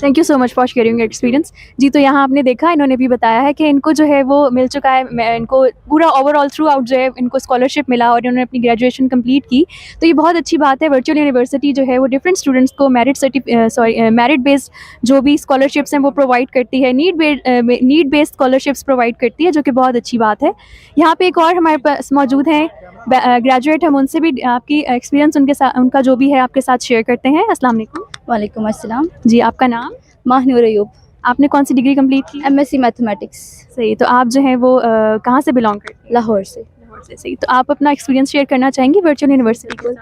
Thank you so much for sharing your experience. जी, तो यहाँ आपने देखा इन्होंने भी बताया है कि इनको जो है वो मिल चुका है, इनको पूरा ओवरऑल थ्रू आउट जो है इनको स्कॉलरशिप मिला, और इन्होंने अपनी ग्रेजुएशन कंप्लीट की। तो ये बहुत अच्छी बात है। वर्चुअल यूनिवर्सिटी जो है वो डिफरेंट स्टूडेंट्स को मेरिट बेस्ड जो भी स्कॉलरशिप्स हैं वो प्रोवाइड करती है, नीड बेस्ड स्कॉलरशिप्स प्रोवाइड करती है, जो कि बहुत अच्छी बात है। यहाँ पे एक और हमारे पास मौजूद हैं ग्रेजुएट, हम उनसे भी आपकी एक्सपीरियंस उनका जो भी है आपके साथ शेयर करते हैं। अस्सलाम वालेकुम। वालेकुम अस्सलाम। जी, आपका नाम? माहनूर अयूब। आपने कौन सी डिग्री कंप्लीट की? MSc mathematics. सही, तो आप जो है वो कहाँ से बिलोंग करते हैं? लाहौर से। सही, तो आप अपना एक्सपीरियंस शेयर करना चाहेंगी वर्चुअल यूनिवर्सिटी को?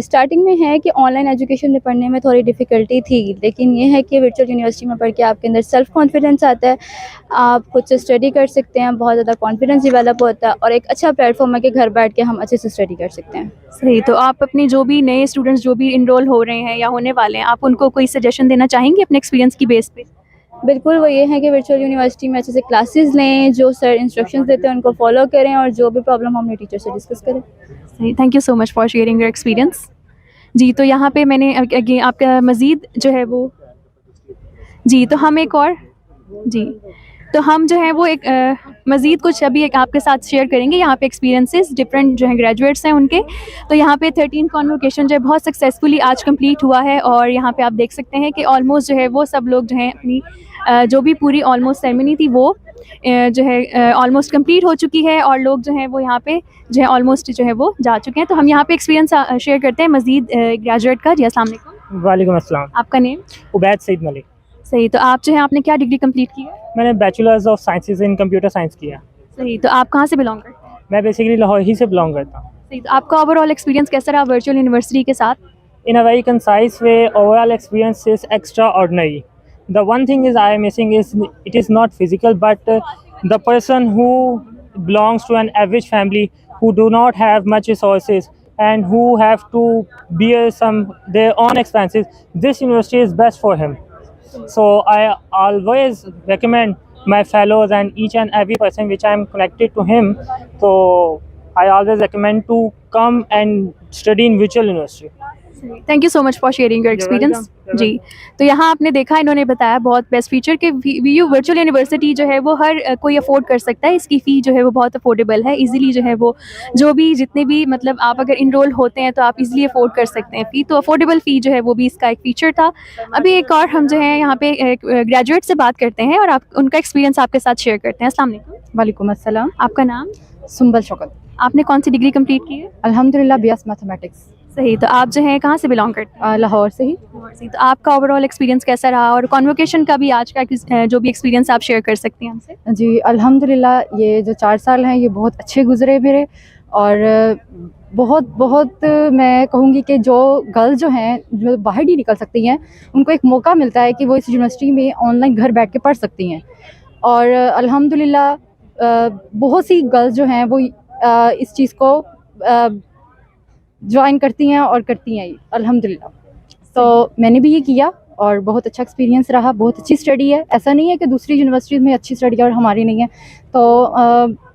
स्टार्टिंग में है कि ऑनलाइन एजुकेशन में पढ़ने में थोड़ी डिफ़िकल्टी थी, लेकिन ये है कि वर्चुअल यूनिवर्सिटी में पढ़ के आपके अंदर सेल्फ कॉन्फिडेंस आता है, आप खुद से स्टडी कर सकते हैं, बहुत ज़्यादा कॉन्फिडेंस डेवलप होता है, और एक अच्छा प्लेटफॉर्म है कि घर बैठ के हम अच्छे से स्टडी कर सकते हैं। सही, तो आप अपनी जो भी नए स्टूडेंट्स जो भी इनरोल हो रहे हैं या होने वाले हैं, आप उनको कोई सजेशन देना चाहेंगे अपने एक्सपीरियंस की बेस पे? बिल्कुल, वो ये है कि वर्चुअल यूनिवर्सिटी में अच्छे से क्लासेस लें, जो सर इंस्ट्रक्शंस देते हैं उनको फॉलो करें, और जो भी प्रॉब्लम हम अपने टीचर से डिस्कस करें। सही, thank you so much for sharing your experience. जी, तो यहाँ पे मैंने आपका मज़ीद जो है वो जी, तो हम एक और जी, तो हम जो है वो एक मज़ीद कुछ अभी एक आपके साथ शेयर करेंगे। यहाँ पे एक्सपीरियंसेस डिफरेंट जो है ग्रेजुएट्स हैं उनके। तो यहाँ पे 13 कॉन्वोकेशन जो है बहुत सक्सेसफुली आज कंप्लीट हुआ है, और यहाँ पे आप देख सकते हैं कि ऑलमोस्ट जो है वो सब लोग जो हैं अपनी जो भी पूरी ऑलमोस्ट सेरेमनी थी वो जो है ऑलमोस्ट कंप्लीट हो चुकी है, और लोग जो हैं वो यहाँ पे जो है ऑलमोस्ट जो है वो जा चुके हैं। तो हम यहाँ पे एक्सपीरियंस शेयर करते हैं मज़ीद ग्रेजुएट का। जी, अस्सलाम वालेकुम। वालेकुम अस्सलाम। आपका नेम? उबैद सईद मलिक। सही, तो आप जो है आपने क्या डिग्री कंप्लीट की है? मैंने bachelors of sciences in computer science किया। सही, तो आप कहाँ से बिलोंग करते हैं? मैं बेसिकली लाहौर ही से बिलोंग करता हूँ। तो आपका ओवरऑल एक्सपीरियंस कैसा रहा वर्चुअल यूनिवर्सिटी के साथ? In a very concise way, overall experience is extraordinary. The one thing is I am missing is it is not physical, but the person who belongs to an average family who do not have much resources and who have to bear some their own expenses, this university is best for him. So I always recommend my fellows and each and every person which I am connected to him. So I always recommend to come and study in virtual university. Thank you so much for sharing your experience जी। तो यहाँ आपने देखा, इन्होंने बताया बहुत best feature कि VU virtual university जो है वो हर कोई अफोर्ड कर सकता है। इसकी फ़ी जो है वो बहुत अफोर्डेबल है, इजीली जो है वो जो भी जितने भी मतलब आप अगर इनरोल होते हैं तो आप इजीली अफोर्ड कर सकते हैं फ़ी, तो अफोर्डेबल फ़ी जो है वो भी इसका एक फ़ीचर था। अभी एक और हम जो है यहाँ पे ग्रेजुएट से बात करते हैं और आप उनका एक्सपीरियंस आपके साथ शेयर करते हैं। अस्सलाम वालेकुम। वालेकुम अस्सलाम। आपका नाम? सुंबल शौकत। आपने कौन सी डिग्री कंप्लीट की है? अल्हम्दुलिल्लाह BS मैथमेटिक्स। सही, तो आप जो है कहाँ से बिलोंग करते हैं? लाहौर से ही। तो आपका ओवरऑल एक्सपीरियंस कैसा रहा और कॉन्वोकेशन का भी आज का जो भी एक्सपीरियंस आप शेयर कर सकती हैं हमसे? जी अल्हम्दुलिल्लाह ये जो 4 साल हैं ये बहुत अच्छे गुजरे मेरे, और बहुत मैं कहूँगी कि जो गर्ल्स जो हैं जो बाहर नहीं निकल सकती हैं उनको एक मौका मिलता है कि वो इस यूनिवर्सिटी में ऑनलाइन घर बैठ के पढ़ सकती हैं। और अल्हम्दुलिल्लाह बहुत सी गर्ल्स जो हैं वो इस चीज़ को ज्वाइन करती हैं और करती हैं अल्हम्दुलिल्लाह। तो मैंने भी ये किया और बहुत अच्छा एक्सपीरियंस रहा, बहुत अच्छी स्टडी है। ऐसा नहीं है कि दूसरी यूनिवर्सिटीज़ में अच्छी स्टडी है और हमारी नहीं है, तो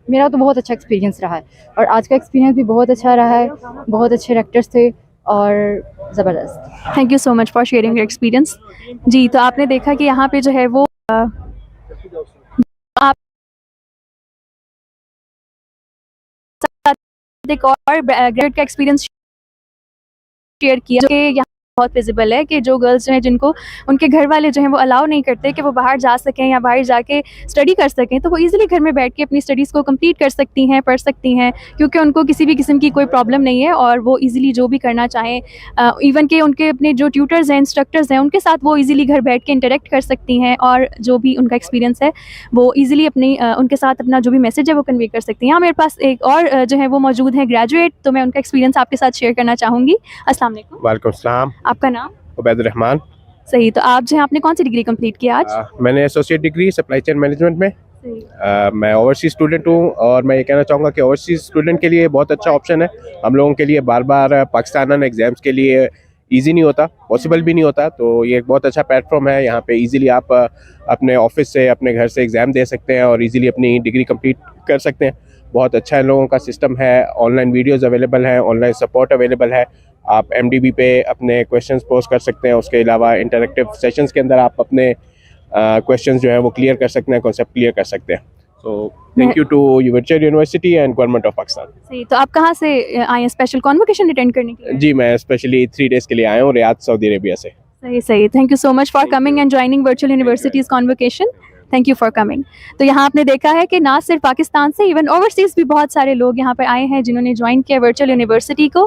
मेरा तो बहुत अच्छा एक्सपीरियंस रहा है और आज का एक्सपीरियंस भी बहुत अच्छा रहा है। बहुत अच्छे रेक्टर्स थे और ज़बरदस्त। Thank you so much for sharing your experience जी। तो आपने देखा कि यहाँ पे जो है वो आप एक और ग्रेजुएट का एक्सपीरियंस शेयर किया जो कि यहाँ बहुत विजिबल है कि जो गर्ल्स जो हैं जिनको उनके घर वाले जो हैं वो अलाउ नहीं करते कि वो बाहर जा सकें या बाहर जाके स्टडी कर सकें, तो वो इजीली घर में बैठ के अपनी स्टडीज़ को कंप्लीट कर सकती हैं, पढ़ सकती हैं, क्योंकि उनको किसी भी किस्म की कोई प्रॉब्लम नहीं है और वो इजीली जो भी करना चाहें, इवन के उनके अपने जो ट्यूटर्स हैं, इंस्ट्रक्टर्स हैं, उनके साथ वो इजीली घर बैठ के इंटरेक्ट कर सकती हैं और जो भी उनका एक्सपीरियंस है वो इजीली अपनी उनके साथ अपना जो भी मैसेज है वो कन्वे कर सकती हैं। यहाँ मेरे पास एक और जो है वो मौजूद है ग्रेजुएट, तो मैं उनका एक्सपीरियंस आपके साथ शेयर करना चाहूँगी। अस्सलाम वालेकुम। वालेकुम सलाम। आपका नाम? उबैद रहमान। सही, तो आप जो है आपने कौन सी डिग्री कंप्लीट की आज? मैंने associate degree supply chain management में। मैं ओवरसीज स्टूडेंट हूँ और मैं ये कहना चाहूँगा कि ओवरसीज स्टूडेंट के लिए बहुत अच्छा ऑप्शन है। हम लोगों के लिए बार बार पाकिस्तान एग्ज़ाम्स के लिए ईजी नहीं होता, पॉसिबल भी नहीं होता, तो ये एक बहुत अच्छा प्लेटफॉर्म है। यहाँ पे ईजिली आप अपने ऑफिस से, अपने घर से एग्ज़ाम दे सकते हैं और ईजिली अपनी डिग्री कंप्लीट कर सकते हैं। बहुत अच्छा इन लोगों का सिस्टम है, ऑनलाइन वीडियोज़ अवेलेबल हैं, ऑनलाइन सपोर्ट अवेलेबल है। आप MDB पे अपने क्वेश्चंस पोस्ट कर सकते हैं। उसके अलावा इंटरेक्टिव सेशंस के अंदर आप अपने क्वेश्चंस जो है वो क्लियर कर सकते हैं, कॉन्सेप्ट क्लियर कर सकते हैं। So thank you to virtual university and government of Pakistan. सही, तो आप कहाँ से आए हैं स्पेशल कॉन्वोकेशन अटेंड करने के लिए? जी मैं स्पेशली 3 डेज़ के लिए आया हूँ रियाद, सऊदी अरेबिया से। सही, thank you so much for coming and joining virtual universities convocation. Thank you for coming. तो यहाँ आपने देखा है कि ना सिर्फ पाकिस्तान से, इवन ओवरसीज़ भी बहुत सारे लोग यहाँ पर आए हैं जिन्होंने ज्वाइन किया वर्चुअल यूनिवर्सिटी को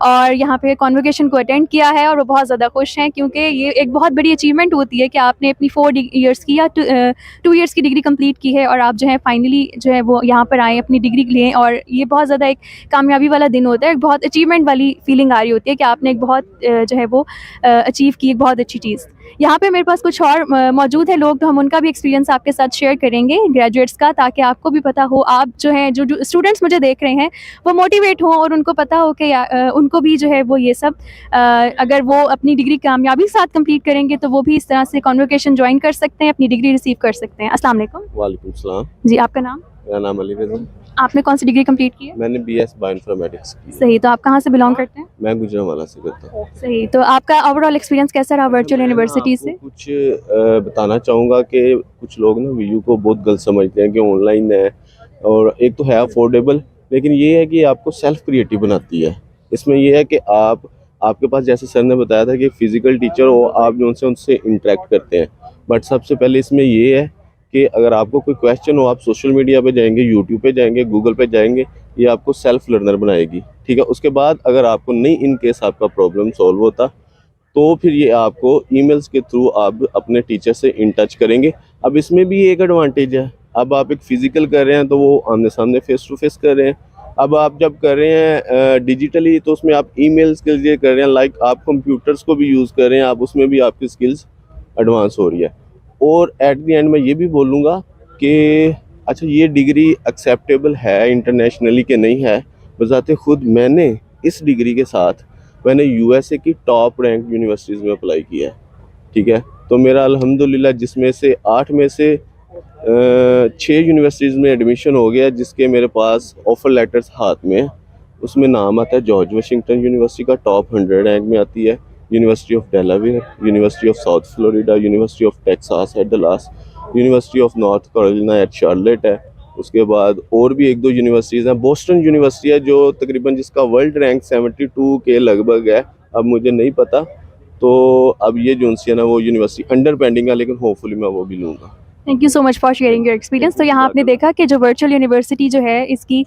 और यहाँ पे कॉन्वोकेशन को अटेंड किया है और वो बहुत ज़्यादा खुश हैं, क्योंकि ये एक बहुत बड़ी अचीवमेंट होती है कि आपने अपनी 4 ईयर्स की या 2 ईयर्स की डिग्री कंप्लीट की है और आप जो है फाइनली जो है वो यहाँ पर आए, अपनी डिग्री लें, और ये बहुत ज़्यादा एक कामयाबी वाला दिन होता है, एक बहुत अचीवमेंट वाली फीलिंग आ रही होती है कि आपने एक बहुत जो है वो अचीव की एक बहुत अच्छी चीज़। यहाँ पे मेरे पास कुछ और मौजूद है लोग, तो हम उनका भी एक्सपीरियंस आपके साथ शेयर करेंगे ग्रेजुएट्स का, ताकि आपको भी पता हो, आप जो हैं जो स्टूडेंट्स मुझे देख रहे हैं वो मोटिवेट हों और उनको पता हो कि उनको भी जो है वो ये सब अगर वो अपनी डिग्री कामयाबी के साथ कंप्लीट करेंगे तो वो भी इस तरह से कॉन्वोकेशन ज्वाइन कर सकते हैं, अपनी डिग्री रिसीव कर सकते हैं। अस्सलाम वालेकुम। वालेकुम सलाम। जी आपका नाम? मेरा नाम अली रज़ा। आपने कौन सी डिग्री कंप्लीट की है? मैंने BS बायोइन्फॉर्मेटिक्स की। सही, तो आप कहाँ से बिलोंग करते हैं? मैं गुजरांवाला से करता हूँ। सही, तो आपका ओवरऑल एक्सपीरियंस कैसा रहा वर्चुअल यूनिवर्सिटी से? कुछ बताना चाहूँगा कि कुछ लोग ना वीयू को बहुत गलत समझते हैं कि ऑनलाइन है, और एक तो है अफोर्डेबल, लेकिन ये है कि आपको सेल्फ क्रिएटिव बनाती है। इसमें ये है कि आपके पास, जैसे सर ने बताया था कि फिज़िकल टीचर हो, आप जो उनसे इंटरेक्ट करते हैं, बट सबसे पहले इसमें ये है कि अगर आपको कोई क्वेश्चन हो, आप सोशल मीडिया पे जाएंगे, यूट्यूब पे जाएंगे, गूगल पे जाएंगे, ये आपको सेल्फ लर्नर बनाएगी। ठीक है, उसके बाद अगर आपको नहीं इन केस आपका प्रॉब्लम सॉल्व होता तो फिर ये आपको ईमेल्स के थ्रू आप अपने टीचर से इन टच करेंगे। अब इसमें भी एक एडवांटेज है, अब आप एक फ़िज़िकल कर रहे हैं तो वो आमने सामने फेस टू फेस कर रहे हैं। اب آپ جب کر رہے ہیں ڈیجیٹلی تو اس میں آپ ای میلز کے لیے کر رہے ہیں، لائک آپ کمپیوٹرز کو بھی یوز کر رہے ہیں، آپ اس میں بھی آپ کی اسکلز ایڈوانس ہو رہی ہے. اور ایٹ دی اینڈ میں یہ بھی بولوں گا کہ اچھا یہ ڈگری ایکسیپٹیبل ہے انٹرنیشنلی کہ نہیں ہے. بذات خود میں نے اس ڈگری کے ساتھ میں نے یو ایس اے کی ٹاپ رینک یونیورسٹیز میں اپلائی کیا ہے، ٹھیک ہے. تو میرا الحمدللہ جس میں سے 8 میں سے 6 یونیورسٹیز میں ایڈمیشن ہو گیا، جس کے میرے پاس آفر لیٹرز ہاتھ میں ہیں. اس میں نام آتا ہے جارج واشنگٹن یونیورسٹی کا، ٹاپ 100 رینک میں آتی ہے. University of Delaware, university of South Florida, university of Texas at Dallas, university of North Carolina at Charlotte ہے. اس کے بعد اور بھی 1-2 یونیورسٹیز ہیں. بوسٹن یونیورسٹی ہے جو تقریباً جس کا ورلڈ رینک 72 کے لگ بھگ ہے، اب مجھے نہیں پتہ. تو اب یہ جو ہے نا وہ یونیورسٹی انڈر پینڈنگ ہے، لیکن ہوپ فلی میں وہ بھی لوں گا. Thank you so much for sharing your experience. تو یہاں آپ نے دیکھا کہ جو ورچوئل یونیورسٹی جو ہے اس کی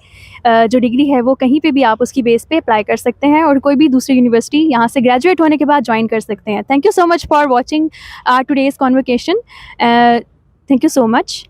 جو ڈگری ہے وہ کہیں پہ بھی آپ اس کی بیس پہ اپلائی کر سکتے ہیں اور کوئی بھی دوسری یونیورسٹی یہاں سے گریجویٹ ہونے کے بعد جوائن کر سکتے ہیں. Thank you so much for watching today's conversation. Thank you so much.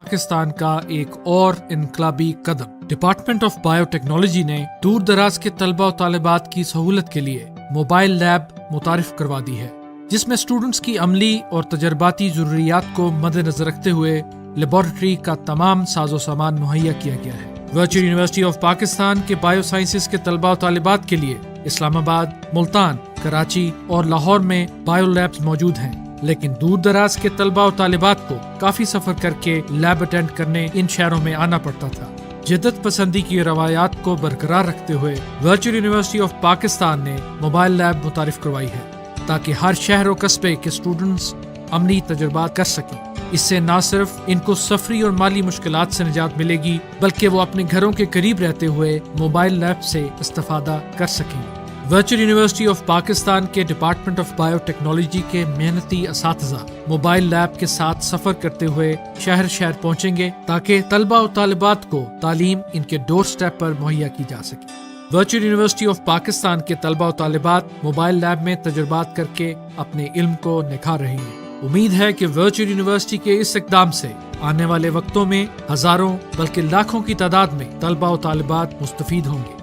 Pakistan کا ایک اور انقلابی قدم. ڈپارٹمنٹ آف بائیو ٹیکنالوجی نے دور دراز کے طلبہ و طالبات کی سہولت کے لیے موبائل لیب متعارف کروا دی ہے، جس میں اسٹوڈنٹس کی عملی اور تجرباتی ضروریات کو مد نظر رکھتے ہوئے لیبارٹری کا تمام ساز و سامان مہیا کیا گیا ہے. ورچوئل یونیورسٹی آف پاکستان کے بائیو سائنسز کے طلبہ و طالبات کے لیے اسلام آباد، ملتان، کراچی اور لاہور میں بائیو لیبز موجود ہیں، لیکن دور دراز کے طلبہ و طالبات کو کافی سفر کر کے لیب اٹینڈ کرنے ان شہروں میں آنا پڑتا تھا. جدت پسندی کی روایات کو برقرار رکھتے ہوئے ورچوئل یونیورسٹی آف پاکستان نے موبائل لیب متعارف کروائی ہے تاکہ ہر شہر و قصبے کے اسٹوڈنٹس عملی تجربات کر سکیں. اس سے نہ صرف ان کو سفری اور مالی مشکلات سے نجات ملے گی، بلکہ وہ اپنے گھروں کے قریب رہتے ہوئے موبائل لیب سے استفادہ کر سکیں گے. ورچوئل یونیورسٹی آف پاکستان کے ڈپارٹمنٹ آف بائیو ٹیکنالوجی کے محنتی اساتذہ موبائل لیب کے ساتھ سفر کرتے ہوئے شہر شہر پہنچیں گے تاکہ طلبہ و طالبات کو تعلیم ان کے ڈور سٹیپ پر مہیا کی جا سکے. ورچوئل یونیورسٹی آف پاکستان کے طلبہ و طالبات موبائل لیب میں تجربات کر کے اپنے علم کو نکھار رہے ہیں. امید ہے کہ ورچوئل یونیورسٹی کے اس اقدام سے آنے والے وقتوں میں ہزاروں بلکہ لاکھوں کی تعداد میں طلبہ و طالبات مستفید ہوں گے.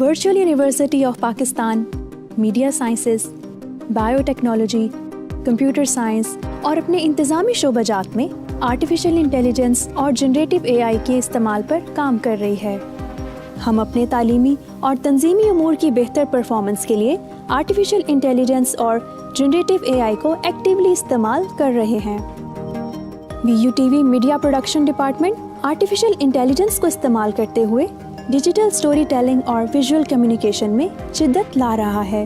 Virtual university of Pakistan media sciences, bio technology, computer science اور اپنے انتظامی شعبہ جات میں آرٹیفیشل انٹیلیجنس اور جنریٹو اے آئی کے استعمال پر کام کر رہی ہے. ہم اپنے تعلیمی اور تنظیمی امور کی بہتر پرفارمنس کے لیے آرٹیفیشل انٹیلیجنس اور جنریٹو اے آئی کو ایکٹیولی استعمال کر رہے ہیں. VUTV media production department artificial intelligence کو استعمال کرتے ہوئے ڈیجیٹل سٹوری ٹیلنگ اور ویژول کمیونیکیشن میں شدت لا رہا ہے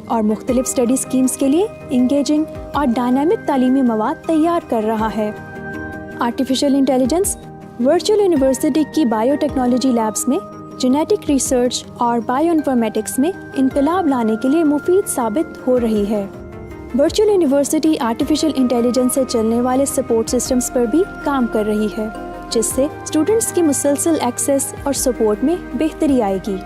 اور مختلف اسٹڈی اسکیمز کے لیے انگیجنگ اور ڈائنامک تعلیمی مواد تیار کر رہا ہے. آرٹیفیشل انٹیلیجنس ورچوئل یونیورسٹی کی بائیو ٹیکنالوجی لیبس میں جینیٹک ریسرچ اور بائیو انفارمیٹکس میں انقلاب لانے کے لیے مفید ثابت ہو رہی ہے. ورچوئل یونیورسٹی آرٹیفیشل انٹیلیجنس سے چلنے والے سپورٹ سسٹمز پر بھی کام کر رہی ہے، جس سے اسٹوڈنٹس کی مسلسل ایکسیس اور سپورٹ میں بہتری آئے گی.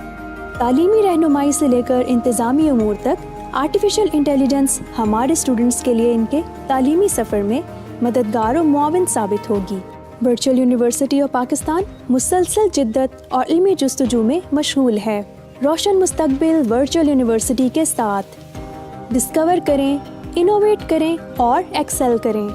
تعلیمی رہنمائی سے لے کر انتظامی امور تک آرٹیفیشل انٹیلیجنس ہمارے اسٹوڈنٹس کے لیے ان کے تعلیمی سفر میں مددگار و معاون ثابت ہوگی. ورچوئل یونیورسٹی آف پاکستان مسلسل جدت اور علمی جستجو میں مشغول ہے. روشن مستقبل ورچوئل یونیورسٹی کے ساتھ. ڈسکور کریں، انوویٹ کریں اور ایکسل کریں.